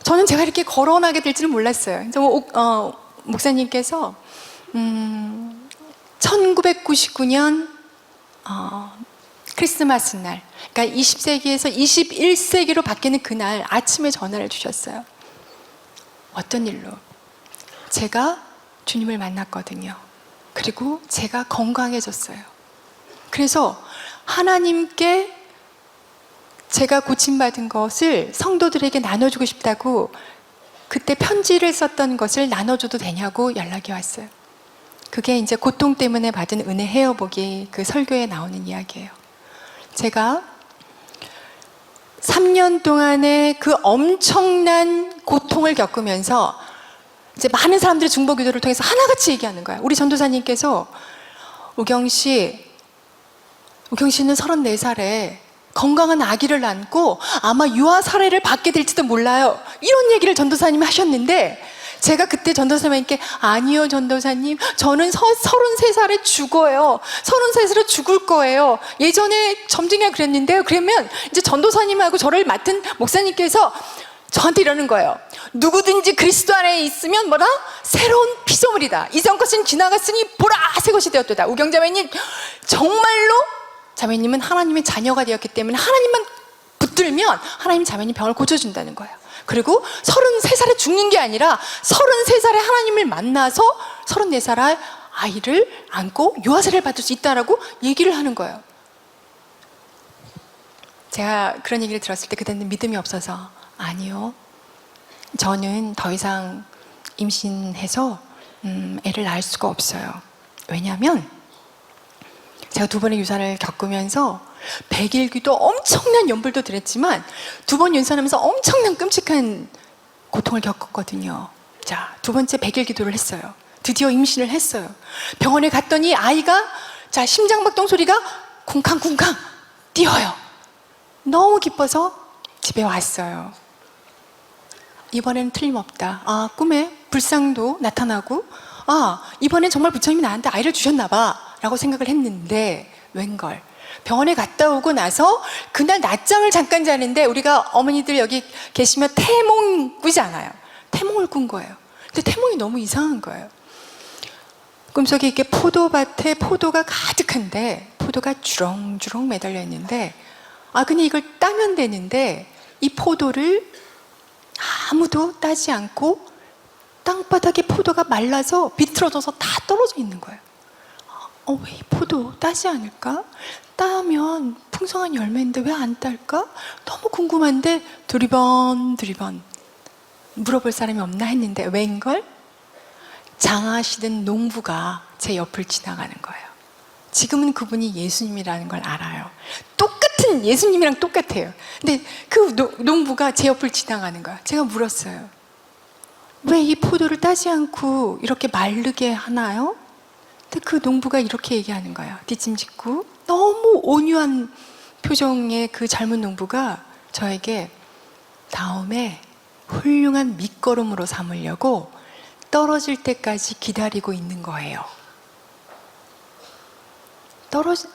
저는 제가 이렇게 거론하게 될지는 몰랐어요. 목사님께서 1999년 크리스마스 날, 그러니까 20세기에서 21세기로 바뀌는 그날 아침에 전화를 주셨어요. 어떤 일로? 제가 주님을 만났거든요. 그리고 제가 건강해졌어요. 그래서 하나님께 제가 고침받은 것을 성도들에게 나눠주고 싶다고 그때 편지를 썼던 것을 나눠줘도 되냐고 연락이 왔어요. 그게 이제 고통 때문에 받은 은혜 헤어보기 그 설교에 나오는 이야기예요. 제가 3년 동안의 그 엄청난 고통을 겪으면서 이제 많은 사람들의 중보 기도를 통해서 하나같이 얘기하는 거야. 우리 전도사님께서 우경 씨는 34살에 건강한 아기를 낳고 아마 유아 사례를 받게 될지도 몰라요. 이런 얘기를 전도사님이 하셨는데 제가 그때 전도사님께 아니요 전도사님, 저는 33살에 죽어요. 33살에 죽을 거예요. 예전에 점쟁이가 그랬는데요. 그러면 이제 전도사님하고 저를 맡은 목사님께서 저한테 이러는 거예요. 누구든지 그리스도 안에 있으면 뭐라? 새로운 피조물이다. 이전 것은 지나갔으니 보라 새 것이 되었도다. 우경 자매님, 정말로 자매님은 하나님의 자녀가 되었기 때문에 하나님만 붙들면 하나님 자매님 병을 고쳐준다는 거예요. 그리고 33살에 죽는 게 아니라 33살에 하나님을 만나서 34살 아이를 안고 유아세를 받을 수 있다라고 얘기를 하는 거예요. 제가 그런 얘기를 들었을 때 그때는 믿음이 없어서 아니요, 저는 더 이상 임신해서 애를 낳을 수가 없어요. 왜냐하면 제가 2번의 유산을 겪으면서 100일 기도 엄청난 연불도 드렸지만 2번 유산하면서 엄청난 끔찍한 고통을 겪었거든요. 자, 2번째 100일 기도를 했어요. 드디어 임신을 했어요. 병원에 갔더니 아이가 자 심장박동 소리가 쿵쾅쿵쾅 뛰어요. 너무 기뻐서 집에 왔어요. 이번에는 틀림없다. 아, 꿈에 불상도 나타나고 아, 이번엔 정말 부처님이 나한테 아이를 주셨나 봐 라고 생각을 했는데 웬걸, 병원에 갔다 오고 나서 그날 낮잠을 잠깐 자는데 우리가 어머니들 여기 계시면 태몽 꾸잖아요. 태몽을 꾼 거예요. 근데 태몽이 너무 이상한 거예요. 꿈속에 이렇게 포도밭에 포도가 가득한데 포도가 주렁주렁 매달려 있는데 아, 그냥 이걸 따면 되는데 이 포도를 아무도 따지 않고 땅바닥에 포도가 말라서 비틀어져서 다 떨어져 있는 거예요. 왜 이 포도 따지 않을까? 따면 풍성한 열매인데 왜 안 딸까? 너무 궁금한데 두리번 물어볼 사람이 없나 했는데 웬걸? 장하시던 농부가 제 옆을 지나가는 거예요. 지금은 그분이 예수님이라는 걸 알아요. 똑같은 예수님이랑 똑같아요. 근데 그 농부가 제 옆을 지나가는 거야. 제가 물었어요. 왜 이 포도를 따지 않고 이렇게 마르게 하나요? 근데 그 농부가 이렇게 얘기하는 거예요. 뒷짐짓고 너무 온유한 표정의 그 젊은 농부가 저에게 다음에 훌륭한 밑거름으로 삼으려고 떨어질 때까지 기다리고 있는 거예요.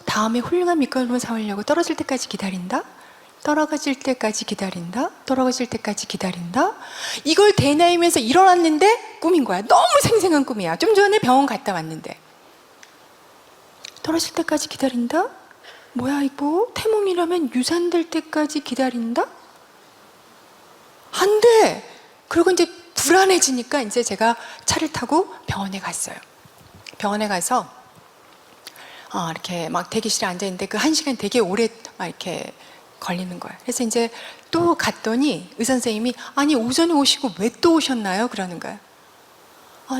다음에 훌륭한 밑거름으로 삼으려고 떨어질 때까지 기다린다? 떨어질 때까지 기다린다? 떨어질 때까지 기다린다? 이걸 되뇌이면서 일어났는데 꿈인 거야. 너무 생생한 꿈이야. 좀 전에 병원 갔다 왔는데 떨어질 때까지 기다린다? 뭐야 이거? 태몽이라면 유산될 때까지 기다린다? 안 돼! 그리고 이제 불안해지니까 이제 제가 차를 타고 병원에 갔어요. 병원에 가서 이렇게 막 대기실에 앉아있는데 그 1시간 되게 오래 막 이렇게 걸리는 거예요. 그래서 이제 또 갔더니 의사 선생님이 아니 오전에 오시고 왜 또 오셨나요? 그러는 거예요.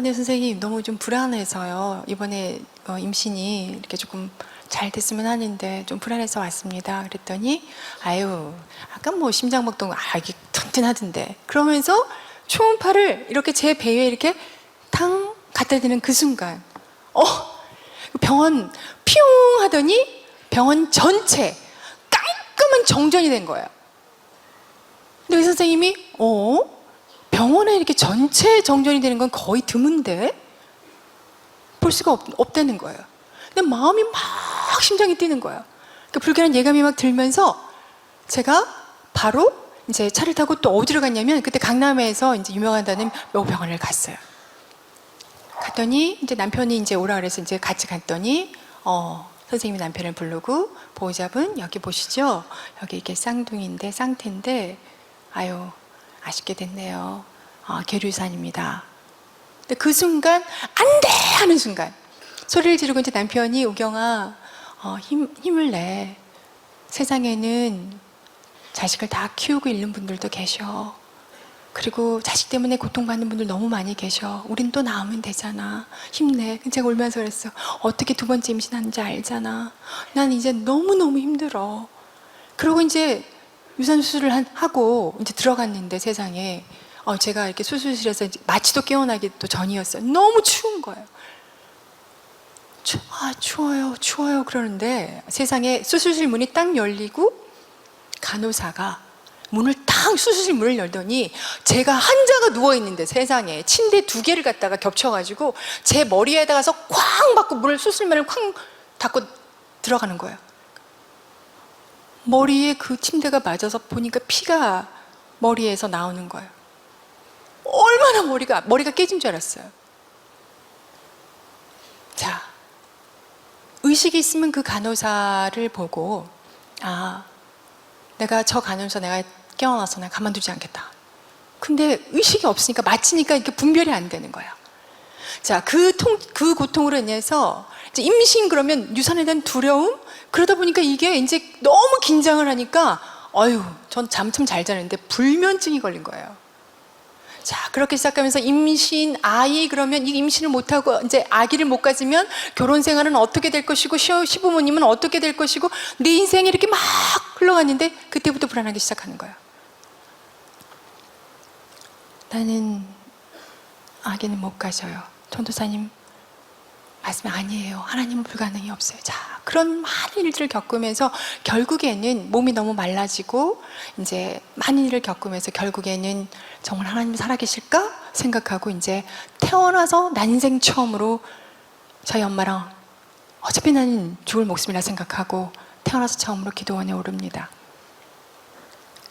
네 선생님 너무 좀 불안해서요. 이번에 임신이 이렇게 조금 잘 됐으면 하는데 좀 불안해서 왔습니다. 그랬더니 아유 아까 뭐 심장박동 이게 튼튼하던데 그러면서 초음파를 이렇게 제 배에 이렇게 탕 갖다 대는 그 순간 병원 퓨 하더니 병원 전체 깔끔한 정전이 된 거예요. 근데 의사 선생님이 병원에 이렇게 전체 정전이 되는 건 거의 드문데 볼 수가 없다는 거예요. 근데 마음이 막 심장이 뛰는 거예요. 그러니까 불길한 예감이 막 들면서 제가 바로 이제 차를 타고 또 어디로 갔냐면 그때 강남에서 이제 유명하다는 묘병원을 갔어요. 갔더니 이제 남편이 이제 오라 그래서 이제 같이 갔더니 선생님이 남편을 부르고 보호자분 여기 보시죠. 여기 이게 쌍둥이인데 쌍태인데 아유 아쉽게 됐네요. 계류산입니다. 근데 그 순간 안 돼 하는 순간 소리를 지르고 이제 남편이 우경아 힘을 내. 세상에는 자식을 다 키우고 있는 분들도 계셔. 그리고 자식 때문에 고통받는 분들 너무 많이 계셔. 우린 또 낳으면 되잖아. 힘내. 제가 울면서 그랬어. 어떻게 두 번째 임신하는지 알잖아. 난 이제 너무너무 힘들어. 그러고 이제 유산수술을 하고 이제 들어갔는데 세상에 제가 이렇게 수술실에서 마취도 깨어나기 또 전이었어요. 너무 추운 거예요. 추워요 그러는데 세상에 수술실 문이 딱 열리고 간호사가 문을 딱 수술실 문을 열더니 제가 환자가 누워있는데 세상에 침대 2개를 갖다가 겹쳐가지고 제 머리에다가서 쾅 받고 수술문을 쾅 닫고 들어가는 거예요. 머리에 그 침대가 맞아서 보니까 피가 머리에서 나오는 거예요. 얼마나 머리가 깨진 줄 알았어요. 자, 의식이 있으면 그 간호사를 보고 내가 저 간호사 내가 깨어나서 내가 가만두지 않겠다. 근데 의식이 없으니까 마치니까 이렇게 분별이 안 되는 거야. 자, 그 고통으로 인해서 이제 임신 그러면 유산에 대한 두려움 그러다 보니까 이게 이제 너무 긴장을 하니까 전 잠 참 잘 자는데 불면증이 걸린 거예요. 자, 그렇게 시작하면서 임신, 그러면 이 임신을 못하고 이제 아기를 못 가지면 결혼 생활은 어떻게 될 것이고 시부모님은 어떻게 될 것이고 내 인생이 이렇게 막 흘러갔는데 그때부터 불안하기 시작하는 거예요. 나는 아기는 못 가져요. 전도사님 말씀 아니에요. 하나님은 불가능이 없어요. 자, 그런 많은 일들을 겪으면서 결국에는 몸이 너무 말라지고 이제 많은 일을 겪으면서 결국에는 정말 하나님 살아계실까 생각하고 이제 태어나서 난생 처음으로 저희 엄마랑 어차피 나는 죽을 목숨이라 생각하고 태어나서 처음으로 기도원에 오릅니다.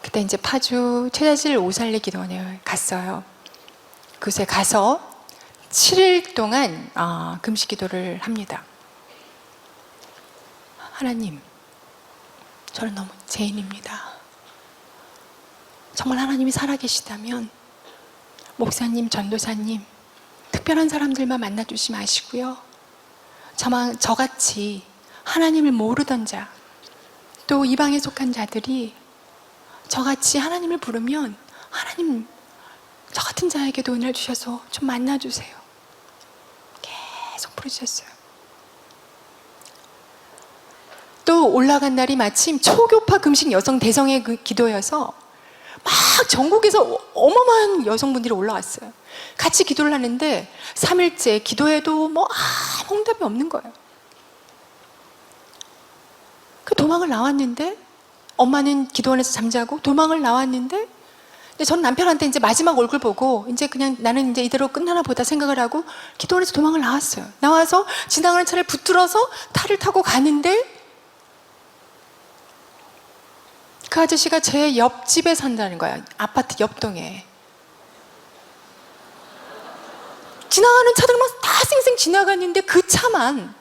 그때 이제 파주 최자실 오살리 기도원에 갔어요. 그곳에 가서 7일 동안 금식 기도를 합니다. 하나님, 저는 너무 죄인입니다. 정말 하나님이 살아계시다면 목사님, 전도사님, 특별한 사람들만 만나주지 마시고요. 저같이 하나님을 모르던 자, 또 이방에 속한 자들이 저같이 하나님을 부르면 하나님 저 같은 자에게도 은혜를 주셔서 좀 만나주세요. 계속 부르셨어요. 또 올라간 날이 마침 초교파 금식 여성 대성의 그 기도여서 막 전국에서 어마어마한 여성분들이 올라왔어요. 같이 기도를 하는데 3일째 기도해도 아무 응답이 없는 거예요. 그 도망을 나왔는데 엄마는 기도원에서 잠자고 도망을 나왔는데 근데 저는 남편한테 이제 마지막 얼굴 보고 이제 그냥 나는 이제 이대로 끝나나 보다 생각을 하고 기도원에서 도망을 나왔어요. 나와서 지나가는 차를 붙들어서 차를 타고 가는데 그 아저씨가 제 옆집에 산다는 거야. 아파트 옆동에. 지나가는 차들만 다 쌩쌩 지나갔는데 그 차만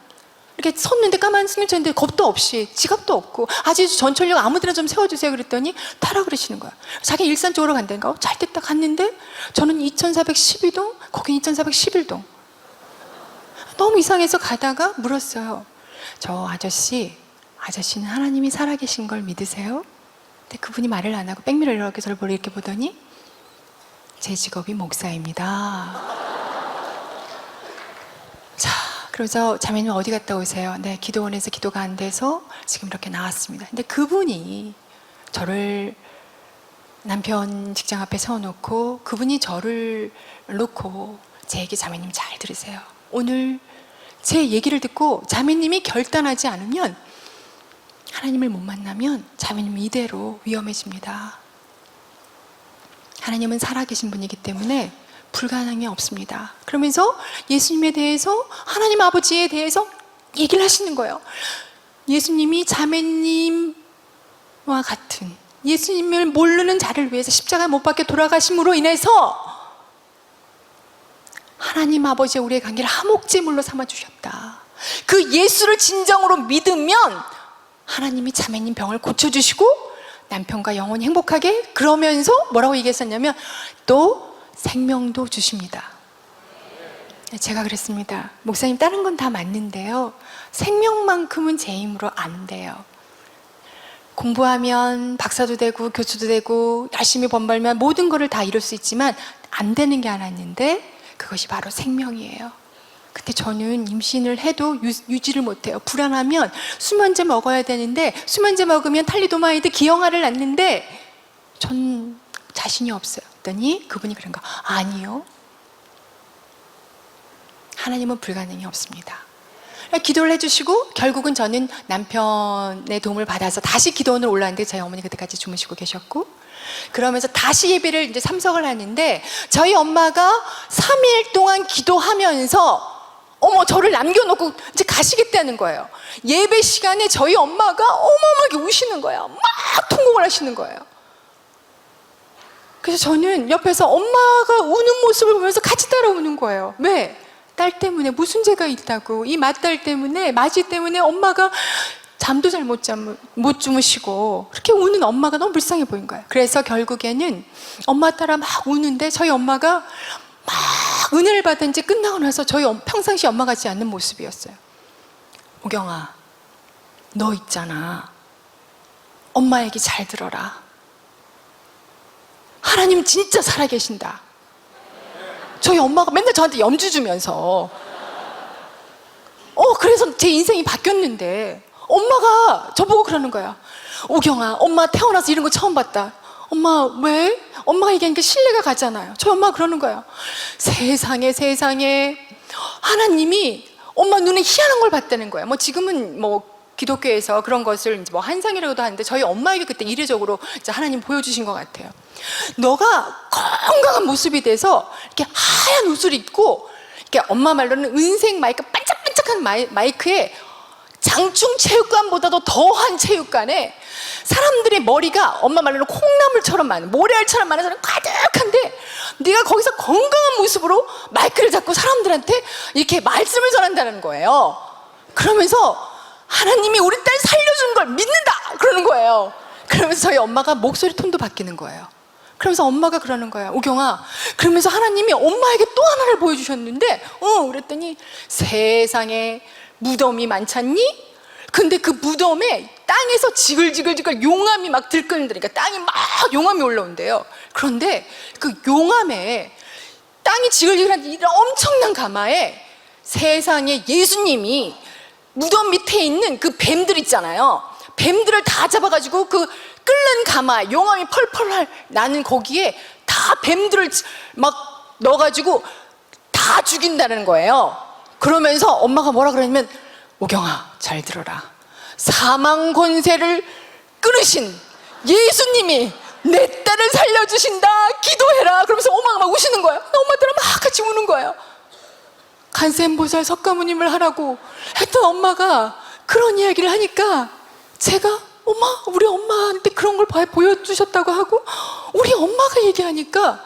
이렇게 섰는데 까만 승용차인데 겁도 없이 지갑도 없고 아주 전철역 아무데나 좀 세워주세요 그랬더니 타라 그러시는 거야. 자기 일산 쪽으로 간다니까. 잘 됐다 갔는데 저는 2412동 거긴 2411동. 너무 이상해서 가다가 물었어요. 저 아저씨는 하나님이 살아계신 걸 믿으세요? 근데 그분이 말을 안 하고 백미러 이렇게 저를 이렇게 보더니 제 직업이 목사입니다. 자, 그래서 자매님 어디 갔다 오세요? 네, 기도원에서 기도가 안 돼서 지금 이렇게 나왔습니다. 근데 그분이 저를 남편 직장 앞에 세워놓고 그분이 저를 놓고 제 얘기 자매님 잘 들으세요. 오늘 제 얘기를 듣고 자매님이 결단하지 않으면 하나님을 못 만나면 자매님 이대로 위험해집니다. 하나님은 살아계신 분이기 때문에 불가능이 없습니다. 그러면서 예수님에 대해서 하나님 아버지에 대해서 얘기를 하시는 거예요. 예수님이 자매님과 같은 예수님을 모르는 자를 위해서 십자가에 못 박혀 돌아가심으로 인해서 하나님 아버지의 우리의 관계를 화목제물로 삼아주셨다. 그 예수를 진정으로 믿으면 하나님이 자매님 병을 고쳐주시고 남편과 영원히 행복하게, 그러면서 뭐라고 얘기했었냐면 또 생명도 주십니다. 제가 그랬습니다. 목사님, 다른 건 다 맞는데요, 생명만큼은 제 힘으로 안 돼요. 공부하면 박사도 되고 교수도 되고 열심히 번 벌면 모든 거를 다 이룰 수 있지만 안 되는 게 하나 있는데 그것이 바로 생명이에요. 근데 저는 임신을 해도 유지를 못해요. 불안하면 수면제 먹어야 되는데 수면제 먹으면 탈리도마이드 기형아를 낳는데 전 자신이 없어요. 그랬더니 그분이 그런 거, 아니요, 하나님은 불가능이 없습니다. 기도를 해주시고 결국은 저는 남편의 도움을 받아서 다시 기도원을 올라왔는데 저희 어머니 그때까지 주무시고 계셨고, 그러면서 다시 예배를 이제 참석을 하는데 저희 엄마가 3일 동안 기도하면서 저를 남겨놓고 이제 가시겠다는 거예요. 예배 시간에 저희 엄마가 어마어마하게 우시는 거예요. 막 통곡을 하시는 거예요. 그래서 저는 옆에서 엄마가 우는 모습을 보면서 같이 따라 우는 거예요. 왜? 딸 때문에, 무슨 죄가 있다고, 이 맏딸 때문에, 맏이 때문에 엄마가 잠도 잘 못 주무시고 그렇게 우는 엄마가 너무 불쌍해 보인 거예요. 그래서 결국에는 엄마 따라 막 우는데 저희 엄마가 막 은혜를 받은 지 끝나고 나서 저희 평상시 엄마 같지 않는 모습이었어요. 오경아, 너 있잖아, 엄마 얘기 잘 들어라. 하나님 진짜 살아계신다. 저희 엄마가 맨날 저한테 염주 주면서 그래서 제 인생이 바뀌었는데 엄마가 저보고 그러는 거야. 오경아, 엄마 태어나서 이런 거 처음 봤다. 엄마 왜? 엄마가 얘기하니까 신뢰가 가잖아요. 저희 엄마가 그러는 거예요. 세상에 하나님이 엄마 눈에 희한한 걸 봤다는 거예요. 지금은 기독교에서 그런 것을 이제 한상이라고도 하는데 저희 엄마에게 그때 이례적으로 이제 하나님 보여주신 것 같아요. 너가 건강한 모습이 돼서 이렇게 하얀 옷을 입고, 이렇게 엄마 말로는 은색 마이크, 반짝반짝한 마이크에 장충 체육관보다도 더한 체육관에 사람들의 머리가 엄마 말로는 콩나물처럼 많은, 모래알처럼 많은 사람이 가득한데 네가 거기서 건강한 모습으로 마이크를 잡고 사람들한테 이렇게 말씀을 전한다는 거예요. 그러면서 하나님이 우리 딸 살려준 걸 믿는다 그러는 거예요. 그러면서 저희 엄마가 목소리 톤도 바뀌는 거예요. 그러면서 엄마가 그러는 거야. 오경아, 그러면서 하나님이 엄마에게 또 하나를 보여주셨는데 그랬더니 세상에 무덤이 많잖니? 근데 그 무덤에 땅에서 지글지글 용암이 막 들끓는다니까, 땅이 막 용암이 올라온대요. 그런데 그 용암에, 땅이 지글지글한 이런 엄청난 가마에 세상에 예수님이 무덤 밑에 있는 그 뱀들 있잖아요, 뱀들을 다 잡아가지고 그 끓는 가마, 용암이 펄펄 나는 거기에 다 뱀들을 막 넣어가지고 다 죽인다는 거예요. 그러면서 엄마가 뭐라 그러냐면, 오경아 잘 들어라, 사망 권세를 끊으신 예수님이 내 딸을 살려주신다, 기도해라. 그러면서 엄마가 막 우시는 거예요. 엄마들은 막 같이 우는 거예요. 간센보살 석가모님을 하라고 했던 엄마가 그런 이야기를 하니까 제가 우리 엄마한테 그런 걸 보여주셨다고 하고 우리 엄마가 얘기하니까,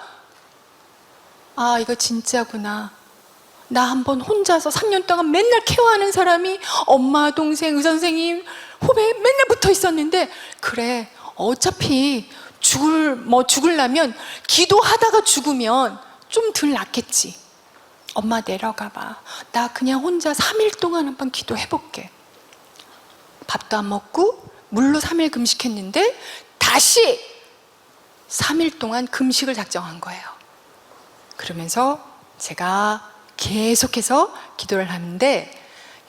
아, 이거 진짜구나. 나 한번 혼자서 3년 동안 맨날 케어하는 사람이 엄마, 동생, 의선생님, 후배 맨날 붙어 있었는데, 그래, 어차피 죽으려면 기도하다가 죽으면 좀 덜 낫겠지. 엄마 내려가 봐. 나 그냥 혼자 3일 동안 한번 기도해볼게. 밥도 안 먹고 물로 3일 금식했는데 다시 3일 동안 금식을 작정한 거예요. 그러면서 제가 계속해서 기도를 하는데,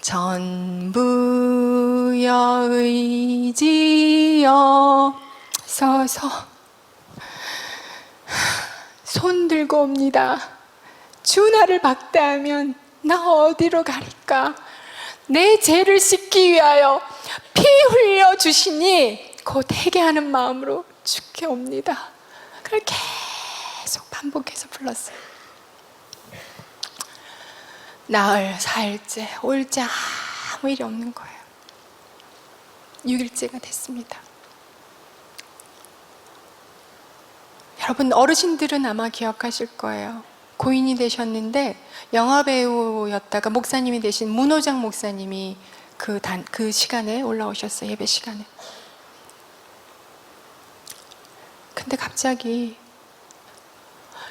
전부여 의지여 서서 손 들고 옵니다. 주 나를 박대하면 나 어디로 가리까? 내 죄를 씻기 위하여 피 흘려 주시니 곧 회개하는 마음으로 주께 옵니다. 그걸 계속 반복해서 불렀어요. 나흘, 사흘째, 올째 아무 일이 없는 거예요. 6일째가 됐습니다. 여러분 어르신들은 아마 기억하실 거예요. 고인이 되셨는데 영화배우였다가 목사님이 되신 문호장 목사님이 그 시간에 올라오셨어요. 예배 시간에. 근데 갑자기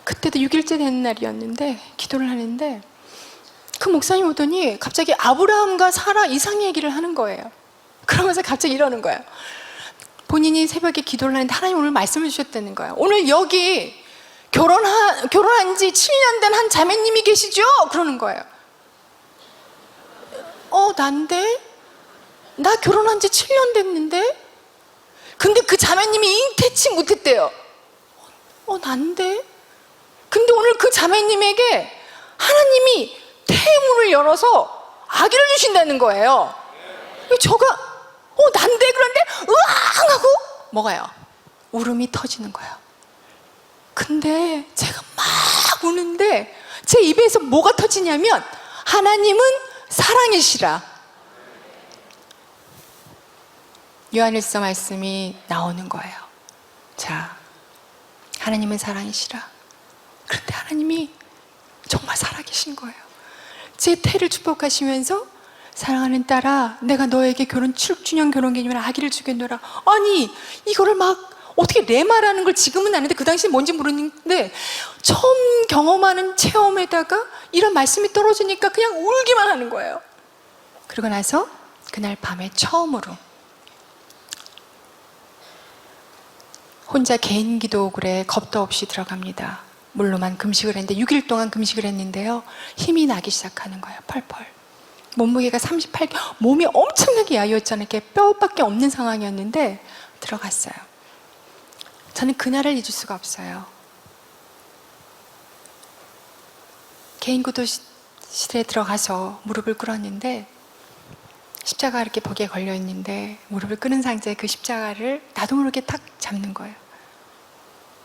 그때도 6일째 되는 날이었는데 기도를 하는데 그 목사님 오더니 갑자기 아브라함과 사라 이상 얘기를 하는 거예요. 그러면서 갑자기 이러는 거예요. 본인이 새벽에 기도를 하는데 하나님 오늘 말씀을 주셨다는 거예요. 오늘 여기 결혼한 지 7년 된 한 자매님이 계시죠? 그러는 거예요. 난데? 나 결혼한 지 7년 됐는데? 근데 그 자매님이 잉태치 못했대요. 난데? 근데 오늘 그 자매님에게 하나님이 태문을 열어서 아기를 주신다는 거예요. 저가 난데? 그런데 으앙 하고 뭐가요? 울음이 터지는 거예요. 근데 제가 막 우는데 제 입에서 뭐가 터지냐면 하나님은 사랑이시라. 요한일서 말씀이 나오는 거예요. 자, 하나님은 사랑이시라. 그런데 하나님이 정말 살아계신 거예요. 제 태를 축복하시면서 사랑하는 딸아, 내가 너에게 7주년 결혼기념일 아기를 주겠노라. 아니, 이거를 막 어떻게 내 말하는 걸 지금은 아는데 그 당시에 뭔지 모르는데 처음 경험하는 체험에다가 이런 말씀이 떨어지니까 그냥 울기만 하는 거예요. 그러고 나서 그날 밤에 처음으로 혼자 개인 기도굴에 겁도 없이 들어갑니다. 물로만 금식을 했는데 6일 동안 금식을 했는데요, 힘이 나기 시작하는 거예요. 펄펄. 몸무게가 38kg, 몸이 엄청나게 야유었잖아요. 이렇게 뼈밖에 없는 상황이었는데 들어갔어요. 저는 그날을 잊을 수가 없어요. 개인 기도실에 들어가서 무릎을 꿇었는데 십자가가 이렇게 벽에 걸려 있는데 무릎을 꿇은 상태에 그 십자가를 나도 모르게 탁 잡는 거예요.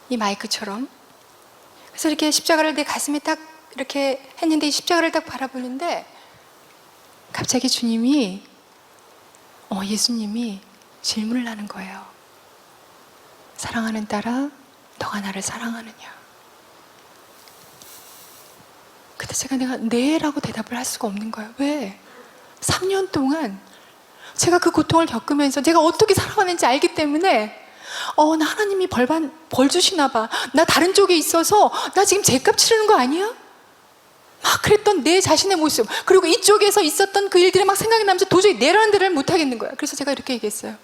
이 마이크처럼. 그래서 이렇게 십자가를 내 가슴에 딱 이렇게 했는데 이 십자가를 딱 바라보는데 갑자기 예수님이 질문을 하는 거예요. 사랑하는 딸아, 너가 나를 사랑하느냐? 근데 내가 네라고 대답을 할 수가 없는 거예요. 왜? 3년 동안 제가 그 고통을 겪으면서 제가 어떻게 살아가는지 알기 때문에 나 하나님이 벌 주시나 봐. 나 다른 쪽에 있어서 나 지금 죄값 치르는 거 아니야? 막 그랬던 내 자신의 모습, 그리고 이쪽에서 있었던 그 일들이 막 생각이 나면서 도저히 내라는 데를 못 하겠는 거야. 그래서 제가 이렇게 얘기했어요.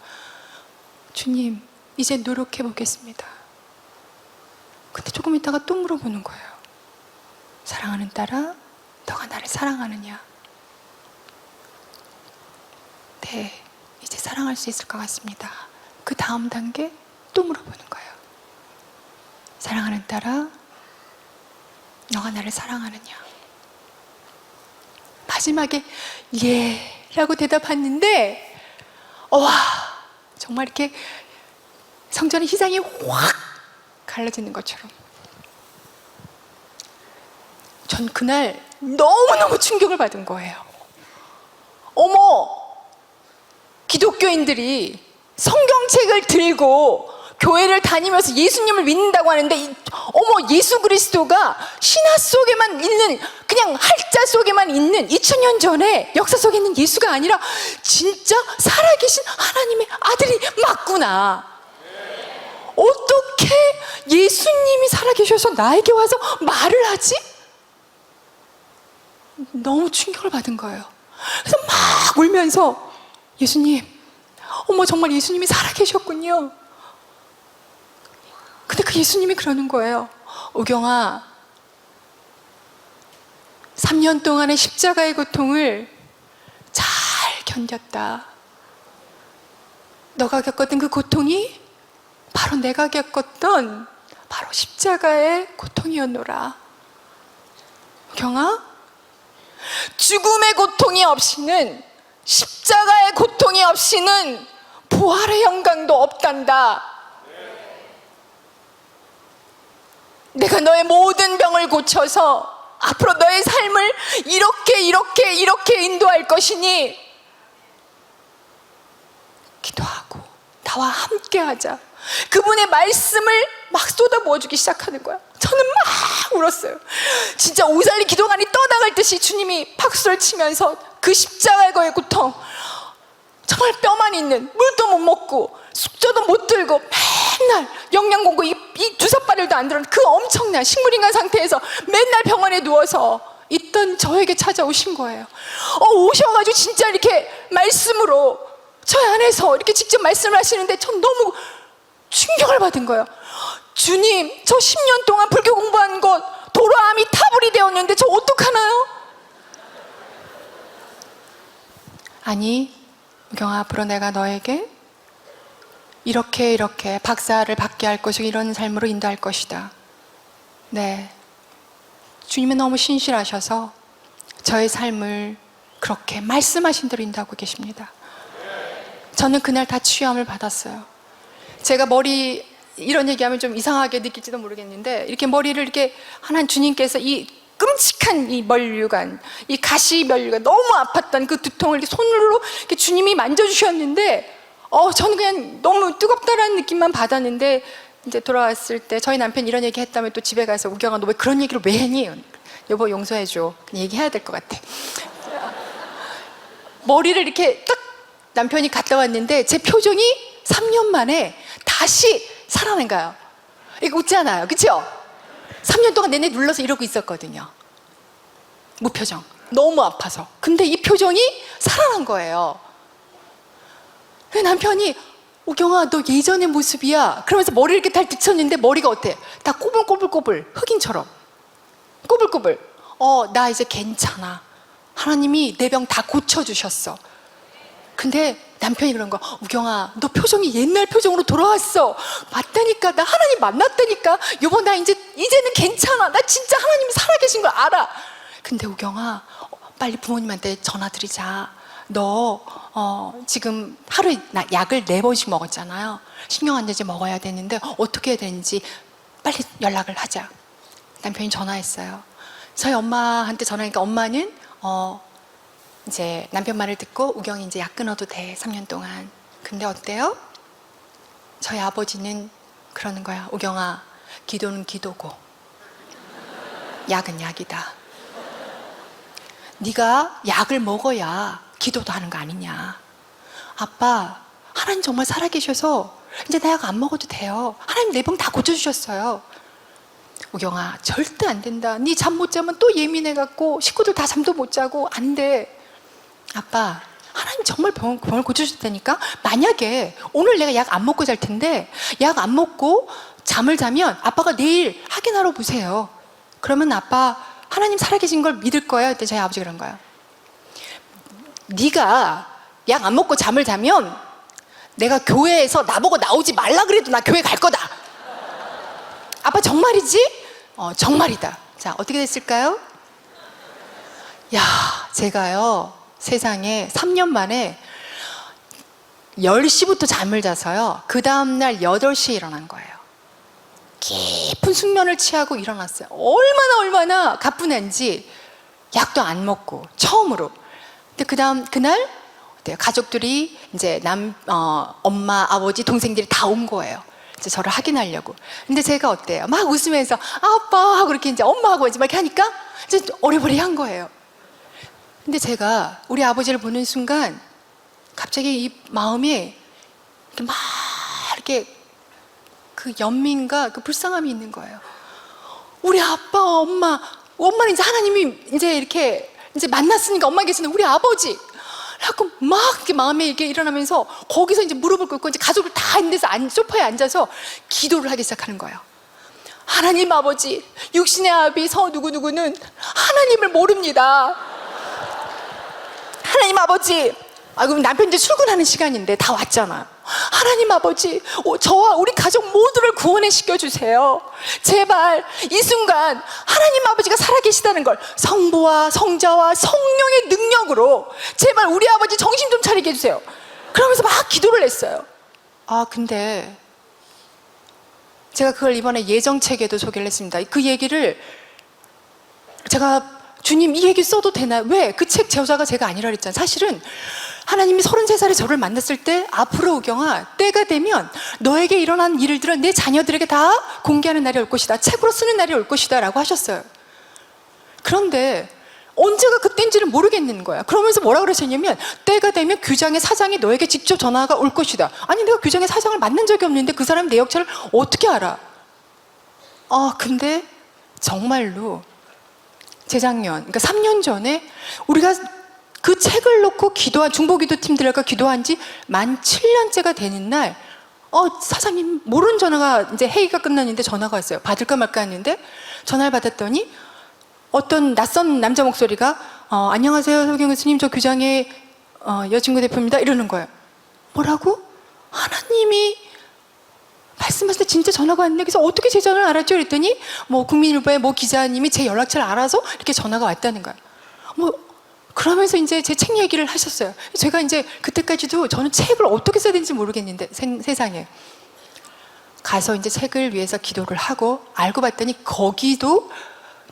주님, 이제 노력해 보겠습니다. 근데 조금 있다가 또 물어보는 거예요. 사랑하는 딸아, 너가 나를 사랑하느냐? 네, 이제 사랑할 수 있을 것 같습니다. 그 다음 단계 또 물어보는 거예요. 사랑하는 딸아, 너가 나를 사랑하느냐? 마지막에 예 라고 대답했는데 와, 정말 이렇게 성전의 희상이 확 갈라지는 것처럼 전 그날 너무너무 충격을 받은 거예요. 기독교인들이 성경책을 들고 교회를 다니면서 예수님을 믿는다고 하는데 예수 그리스도가 신화 속에만 있는, 그냥 할자 속에만 있는 2000년 전에 역사 속에 있는 예수가 아니라 진짜 살아계신 하나님의 아들이 맞구나. 어떻게 예수님이 살아계셔서 나에게 와서 말을 하지? 너무 충격을 받은 거예요. 그래서 막 울면서 예수님, 정말 예수님이 살아계셨군요. 근데 그 예수님이 그러는 거예요. 우경아, 3년 동안의 십자가의 고통을 잘 견뎠다. 너가 겪었던 그 고통이 바로 내가 겪었던 바로 십자가의 고통이었노라. 우경아, 죽음의 고통이 없이는, 십자가의 고통이 없이는 부활의 영광도 없단다. 내가 너의 모든 병을 고쳐서 앞으로 너의 삶을 이렇게 인도할 것이니 기도하고 나와 함께 하자. 그분의 말씀을 막 쏟아부어주기 시작하는 거야. 저는 막 울었어요. 진짜 오살리 기도관이 떠나갈 듯이 주님이 박수를 치면서 그 십자가의 고통, 정말 뼈만 있는, 물도 못 먹고 숙제도 못 들고 맨날 영양공고 이 주사바늘도 안 들었는 그 엄청난 식물인간 상태에서 맨날 병원에 누워서 있던 저에게 찾아오신 거예요. 오셔가지고 진짜 이렇게 말씀으로 저 안에서 이렇게 직접 말씀을 하시는데 전 너무 충격을 받은 거예요. 주님, 저 10년 동안 불교 공부한 것 도로암이 타불이 되었는데 저 어떡하나요? 아니, 우경아, 앞으로 내가 너에게 이렇게 박사를 받게 할 것이고 이런 삶으로 인도할 것이다. 네, 주님은 너무 신실하셔서 저의 삶을 그렇게 말씀하신 대로 인도하고 계십니다. 저는 그날 다 치유함을 받았어요. 제가 머리, 이런 얘기하면 좀 이상하게 느낄지도 모르겠는데, 이렇게 머리를 이렇게 하나님 주님께서 이 끔찍한 이 면류관, 이 가시 면류관, 너무 아팠던 그 두통을 이렇게 손으로 이렇게 주님이 만져주셨는데, 저는 그냥 너무 뜨겁다라는 느낌만 받았는데, 이제 돌아왔을 때 저희 남편이 이런 얘기 했다면 또 집에 가서 우경아, 너 왜 그런 얘기를 왜 했니? 여보, 용서해줘. 그냥 얘기해야 될 것 같아. 머리를 이렇게 딱 남편이 갔다 왔는데 제 표정이 3년 만에 다시 살아난 거예요. 이거 웃잖아요, 그렇죠? 3년 동안 내내 눌러서 이러고 있었거든요. 무표정, 너무 아파서. 근데 이 표정이 살아난 거예요. 남편이 우경아, 너 예전의 모습이야. 그러면서 머리를 이렇게 달 뒤쳤는데 머리가 어때? 다 꼬불꼬불꼬불, 흑인처럼 꼬불꼬불. 나 이제 괜찮아. 하나님이 내 병 다 고쳐주셨어. 근데 남편이 그런 거, 우경아, 너 표정이 옛날 표정으로 돌아왔어. 맞다니까, 나 하나님 만났다니까. 여보, 나 이제는 괜찮아. 나 진짜 하나님이 살아계신 걸 알아. 근데 우경아, 빨리 부모님한테 전화 드리자. 너 지금 하루에 약을 4번씩 먹었잖아요. 신경안정제 먹어야 되는데 어떻게 해야 되는지 빨리 연락을 하자. 남편이 전화했어요. 저희 엄마한테 전화하니까 엄마는 이제 남편 말을 듣고 우경이 이제 약 끊어도 돼, 3년 동안. 근데 어때요? 저희 아버지는 그러는 거야. 우경아, 기도는 기도고 약은 약이다. 네가 약을 먹어야 기도도 하는 거 아니냐. 아빠, 하나님 정말 살아계셔서 이제 나 약 안 먹어도 돼요. 하나님 내 병 다 고쳐주셨어요. 우경아, 절대 안 된다. 네 잠 못 자면 또 예민해갖고 식구들 다 잠도 못 자고 안 돼. 아빠, 하나님 정말 병을 고쳐주셨다니까. 만약에 오늘 내가 약 안 먹고 잘 텐데 약 안 먹고 잠을 자면 아빠가 내일 확인하러 보세요. 그러면 아빠 하나님 살아계신 걸 믿을 거야. 그때 저희 아버지가 그런 거야. 네가 약 안 먹고 잠을 자면 내가 교회에서 나보고 나오지 말라 그래도 나 교회 갈 거다. 아빠 정말이지? 정말이다. 자, 어떻게 됐을까요? 야, 제가요 세상에 3년 만에 10시부터 잠을 자서요 그 다음날 8시에 일어난 거예요. 깊은 숙면을 취하고 일어났어요. 얼마나 가뿐한지. 약도 안 먹고 처음으로. 근데 그날 가족들이 이제 엄마, 아버지, 동생들이 다 온 거예요. 이제 저를 확인하려고. 근데 제가 어때요? 막 웃으면서 아빠 하고 이렇게 이제 엄마하고 이제 막 이렇게 하니까 이제 어리버리한 거예요. 근데 제가 우리 아버지를 보는 순간 갑자기 이 마음에 이렇게 막 이렇게 그 연민과 그 불쌍함이 있는 거예요. 우리 아빠, 엄마는 이제 하나님이 이제 이렇게 이제 만났으니까 엄마 계시는 우리 아버지. 그래갖고 막 이렇게 마음에 이렇게 일어나면서 거기서 이제 무릎을 꿇고 이제 가족을 다 있는 데서 소파에 앉아서 기도를 하기 시작하는 거예요. 하나님 아버지, 육신의 아비 누구누구는 하나님을 모릅니다. 하나님 아버지, 그럼 남편 이제 출근하는 시간인데 다 왔잖아요. 하나님 아버지, 저와 우리 가족 모두를 구원해 시켜주세요. 제발 이 순간 하나님 아버지가 살아계시다는 걸 성부와 성자와 성령의 능력으로 제발 우리 아버지 정신 좀 차리게 해주세요. 그러면서 막 기도를 했어요. 근데 제가 그걸 이번에 예정책에도 소개를 했습니다. 그 얘기를 제가 주님 이 얘기 써도 되나요? 왜? 그 책 저자가 제가 아니라 그랬잖아요. 사실은 하나님이 33살에 저를 만났을 때 앞으로 우경아 때가 되면 너에게 일어난 일들은 내 자녀들에게 다 공개하는 날이 올 것이다. 책으로 쓰는 날이 올 것이다 라고 하셨어요. 그런데 언제가 그때인지는 모르겠는 거야. 그러면서 뭐라 그러셨냐면 때가 되면 규장의 사장이 너에게 직접 전화가 올 것이다. 아니 내가 규장의 사장을 만난 적이 없는데 그 사람이 내 역할을 어떻게 알아? 근데 정말로 재작년, 그러니까 3년 전에 우리가 그 책을 놓고 기도한 중보기도 팀들과 기도한 지 만 7년째가 되는 날 사장님 모르는 전화가 이제 회의가 끝났는데 전화가 왔어요. 받을까 말까 했는데 전화를 받았더니 어떤 낯선 남자 목소리가 안녕하세요 서경 교수님, 저 규장의 여친구 대표입니다 이러는 거예요. 뭐라고? 하나님이 말씀하실 때 진짜 전화가 왔네. 그래서 어떻게 제 전화를 알았죠? 그랬더니 국민일보의 기자님이 제 연락처를 알아서 이렇게 전화가 왔다는 거예요. 그러면서 이제 제 책 얘기를 하셨어요. 제가 이제 그때까지도 저는 책을 어떻게 써야 되는지 모르겠는데 세상에 가서 이제 책을 위해서 기도를 하고 알고 봤더니 거기도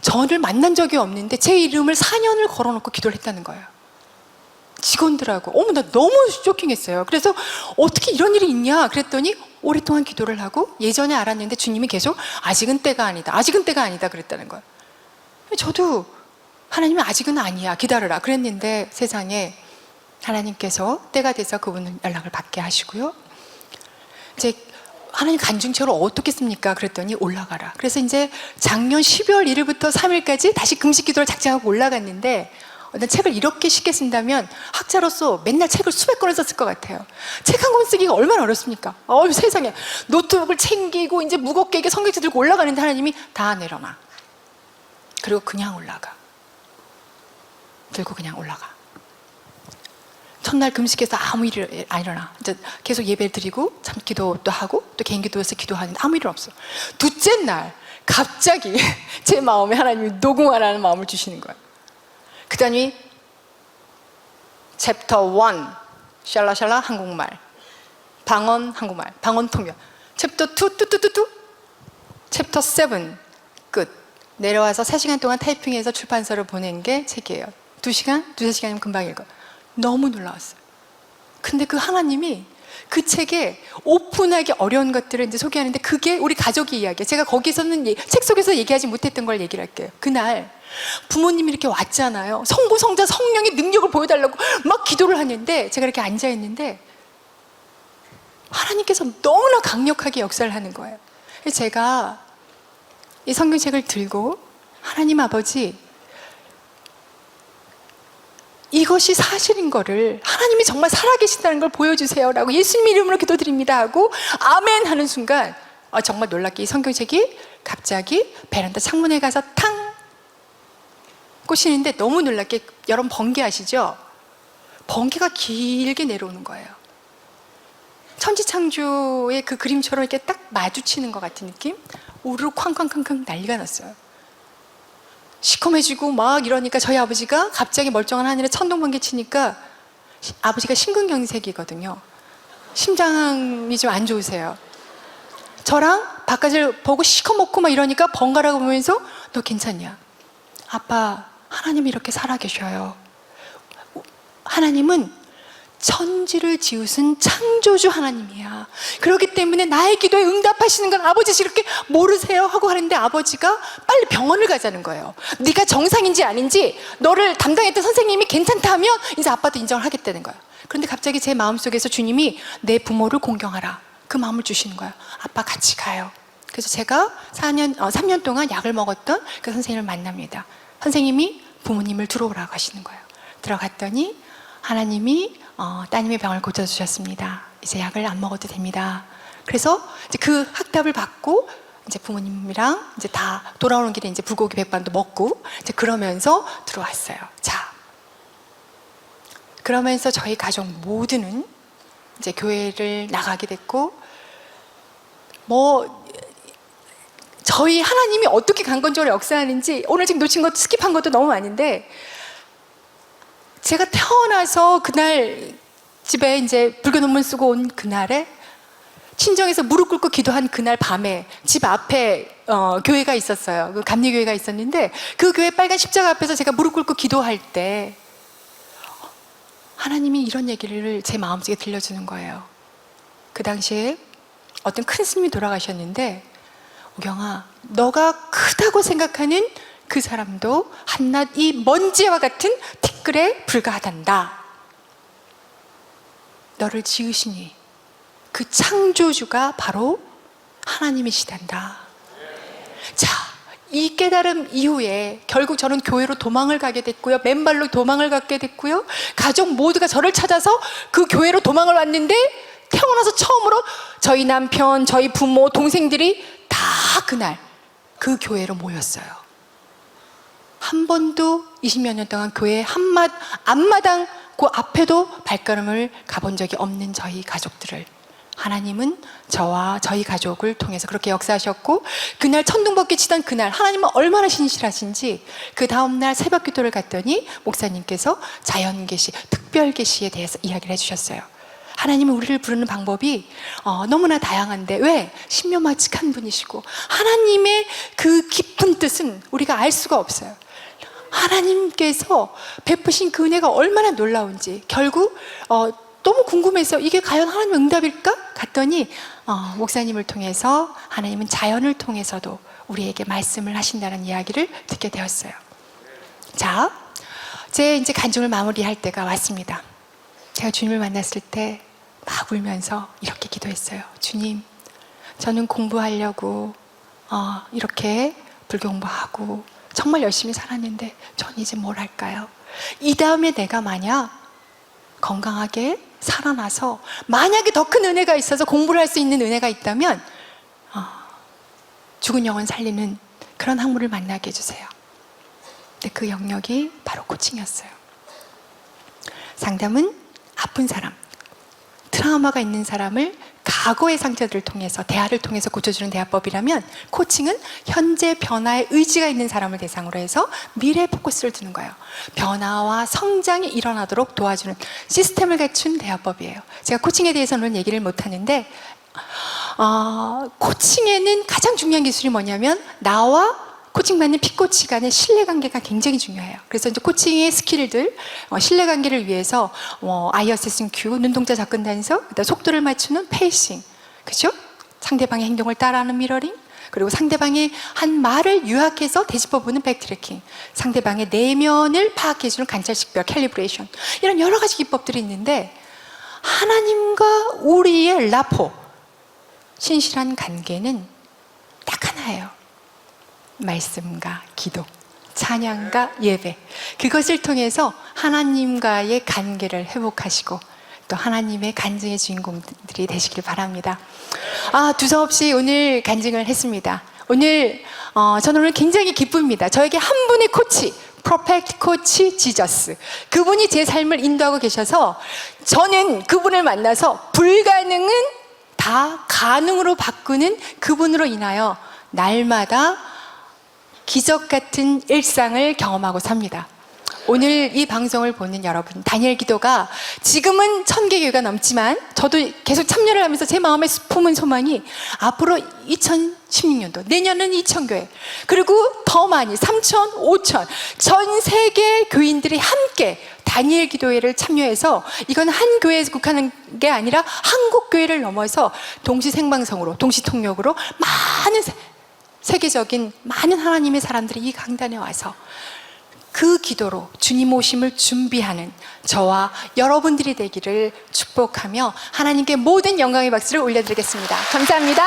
저를 만난 적이 없는데 제 이름을 4년을 걸어놓고 기도를 했다는 거예요. 직원들하고. 나 너무 쇼킹했어요. 그래서 어떻게 이런 일이 있냐 그랬더니 오랫동안 기도를 하고 예전에 알았는데 주님이 계속 아직은 때가 아니다, 아직은 때가 아니다 그랬다는 거예요. 저도 하나님은 아직은 아니야, 기다려라 그랬는데 세상에 하나님께서 때가 돼서 그분은 연락을 받게 하시고요. 이제 하나님 간증처로 어떻게 씁니까? 그랬더니 올라가라. 그래서 이제 작년 12월 1일부터 3일까지 다시 금식 기도를 작정하고 올라갔는데 어떤 책을 이렇게 쉽게 쓴다면 학자로서 맨날 책을 수백 권을 썼을 것 같아요. 책 한 권 쓰기가 얼마나 어렵습니까? 세상에 노트북을 챙기고 이제 무겁게 이게 성경책 들고 올라가는데 하나님이 다 내려놔. 그리고 그냥 올라가. 들고 그냥 올라가. 첫날 금식해서 아무 일이 안 일어나. 이제 계속 예배를 드리고 참 기도도 하고 또 개인 기도에서 기도하는데 아무 일 없어. 둘째 날 갑자기 제 마음에 하나님이 녹음하라는 마음을 주시는 거예요. 그 다음에 챕터 1 샬라샬라 한국말, 방언 한국말, 방언 통역. 챕터 2 뚜뚜뚜뚜, 챕터 7 끝. 내려와서 3시간 동안 타이핑해서 출판사로 보낸 게 책이에요. 2시간? 2-3시간이면 금방 읽어. 너무 놀라웠어요. 근데 그 하나님이 그 책에 오픈하기 어려운 것들을 이제 소개하는데 그게 우리 가족의 이야기예요. 제가 거기서는 책 속에서 얘기하지 못했던 걸 얘기를 할게요. 그날 부모님이 이렇게 왔잖아요. 성부, 성자, 성령의 능력을 보여달라고 막 기도를 하는데 제가 이렇게 앉아있는데 하나님께서 너무나 강력하게 역사를 하는 거예요. 제가 이 성경책을 들고 하나님 아버지 이것이 사실인 거를 하나님이 정말 살아계신다는 걸 보여주세요 라고 예수님 이름으로 기도드립니다 하고 아멘 하는 순간 정말 놀랍게 이 성경책이 갑자기 베란다 창문에 가서 탕 꽂히는데 너무 놀랍게 여러분 번개 아시죠? 번개가 길게 내려오는 거예요. 천지창조의 그 그림처럼 이렇게 딱 마주치는 것 같은 느낌? 우르르 쾅쾅쾅쾅 난리가 났어요. 시커매지고 막 이러니까 저희 아버지가 갑자기 멀쩡한 하늘에 천둥번개 치니까 아버지가 심근경색이거든요. 심장이 좀 안 좋으세요. 저랑 바깥을 보고 시커멓고 막 이러니까 번갈아 보면서 너 괜찮냐? 아빠, 하나님이 이렇게 살아계셔요. 하나님은 천지를 지으신 창조주 하나님이야. 그렇기 때문에 나의 기도에 응답하시는 건 아버지 이렇게 모르세요? 하고 하는데 아버지가 빨리 병원을 가자는 거예요. 네가 정상인지 아닌지 너를 담당했던 선생님이 괜찮다 하면 이제 아빠도 인정을 하겠다는 거예요. 그런데 갑자기 제 마음속에서 주님이 내 부모를 공경하라 그 마음을 주시는 거예요. 아빠 같이 가요. 그래서 제가 3년 동안 약을 먹었던 그 선생님을 만납니다. 선생님이 부모님을 들어오라고 하시는 거예요. 들어갔더니 하나님이 따님의 병을 고쳐주셨습니다. 이제 약을 안 먹어도 됩니다. 그래서 이제 그 학답을 받고 이제 부모님이랑 이제 다 돌아오는 길에 이제 불고기 백반도 먹고 이제 그러면서 들어왔어요. 자, 그러면서 저희 가족 모두는 이제 교회를 나가게 됐고 저희 하나님이 어떻게 강건적으로 역사하는지 오늘 지금 놓친 것 스킵한 것도 너무 많은데 제가 태어나서 그날 집에 이제 불교 논문 쓰고 온 그날에 친정에서 무릎 꿇고 기도한 그날 밤에 집 앞에 교회가 있었어요. 그 감리교회가 있었는데 그 교회 빨간 십자가 앞에서 제가 무릎 꿇고 기도할 때 하나님이 이런 얘기를 제 마음속에 들려주는 거예요. 그 당시에 어떤 큰 스님이 돌아가셨는데, 오경아, 너가 크다고 생각하는 그 사람도 한낱 이 먼지와 같은 티끌에 불과하단다. 너를 지으시니 그 창조주가 바로 하나님이시단다. 자, 이 깨달음 이후에 결국 저는 교회로 도망을 가게 됐고요. 맨발로 도망을 가게 됐고요. 가족 모두가 저를 찾아서 그 교회로 도망을 왔는데, 태어나서 처음으로 저희 남편, 저희 부모, 동생들이 다 그날 그 교회로 모였어요. 한 번도 20몇 년 동안 교회 앞마당 그 앞에도 발걸음을 가본 적이 없는 저희 가족들을 하나님은 저와 저희 가족을 통해서 그렇게 역사하셨고, 그날 천둥번개 치던 그날 하나님은 얼마나 신실하신지 그 다음날 새벽 기도를 갔더니 목사님께서 자연계시, 특별계시에 대해서 이야기를 해주셨어요. 하나님은 우리를 부르는 방법이 너무나 다양한데 왜? 신묘마측한 분이시고 하나님의 그 깊은 뜻은 우리가 알 수가 없어요. 하나님께서 베푸신 그 은혜가 얼마나 놀라운지 결국 너무 궁금해서 이게 과연 하나님의 응답일까? 갔더니 목사님을 통해서 하나님은 자연을 통해서도 우리에게 말씀을 하신다는 이야기를 듣게 되었어요. 자, 제 이제 간증을 마무리할 때가 왔습니다. 제가 주님을 만났을 때 막 울면서 이렇게 기도했어요. 주님, 저는 공부하려고 이렇게 불교 공부하고 정말 열심히 살았는데 전 이제 뭘 할까요? 이 다음에 내가 만약 건강하게 살아나서 만약에 더 큰 은혜가 있어서 공부를 할 수 있는 은혜가 있다면 죽은 영혼 살리는 그런 학문을 만나게 해주세요. 근데 그 영역이 바로 코칭이었어요. 상담은 아픈 사람, 트라우마가 있는 사람을 과거의 상처들을 통해서, 대화를 통해서 고쳐주는 대화법이라면, 코칭은 현재 변화에 의지가 있는 사람을 대상으로 해서 미래에 포커스를 두는 거예요. 변화와 성장이 일어나도록 도와주는 시스템을 갖춘 대화법이에요. 제가 코칭에 대해서는 얘기를 못하는데 코칭에는 가장 중요한 기술이 뭐냐면 나와 코칭받는 피코치 간의 신뢰관계가 굉장히 중요해요. 그래서 이제 코칭의 스킬들, 신뢰관계를 위해서 아이 어세싱 큐, 눈동자 접근 단서, 그다음 속도를 맞추는 페이싱, 그죠? 상대방의 행동을 따라하는 미러링, 그리고 상대방의 한 말을 요약해서 되짚어보는 백트래킹, 상대방의 내면을 파악해주는 관찰식별, 캘리브레이션, 이런 여러 가지 기법들이 있는데 하나님과 우리의 라포, 신실한 관계는 딱 하나예요. 말씀과 기도, 찬양과 예배, 그것을 통해서 하나님과의 관계를 회복하시고 또 하나님의 간증의 주인공들이 되시길 바랍니다. 두서없이 오늘 간증을 했습니다. 저는 오늘 굉장히 기쁩니다. 저에게 한 분의 코치, 퍼펙트 코치 지저스, 그분이 제 삶을 인도하고 계셔서 저는 그분을 만나서 불가능은 다 가능으로 바꾸는 그분으로 인하여 날마다 기적 같은 일상을 경험하고 삽니다. 오늘 이 방송을 보는 여러분, 다니엘 기도가 지금은 1000개 교회가 넘지만 저도 계속 참여를 하면서 제 마음에 품은 소망이 앞으로 2016년도, 내년은 2000교회, 그리고 더 많이 3000, 5000, 전 세계 교인들이 함께 다니엘 기도회를 참여해서 이건 한 교회에서 국한한 게 아니라 한국 교회를 넘어서 동시 생방송으로, 동시 통역으로 많은 세계적인 많은 하나님의 사람들이 이 강단에 와서 그 기도로 주님 오심을 준비하는 저와 여러분들이 되기를 축복하며 하나님께 모든 영광의 박수를 올려드리겠습니다. 감사합니다.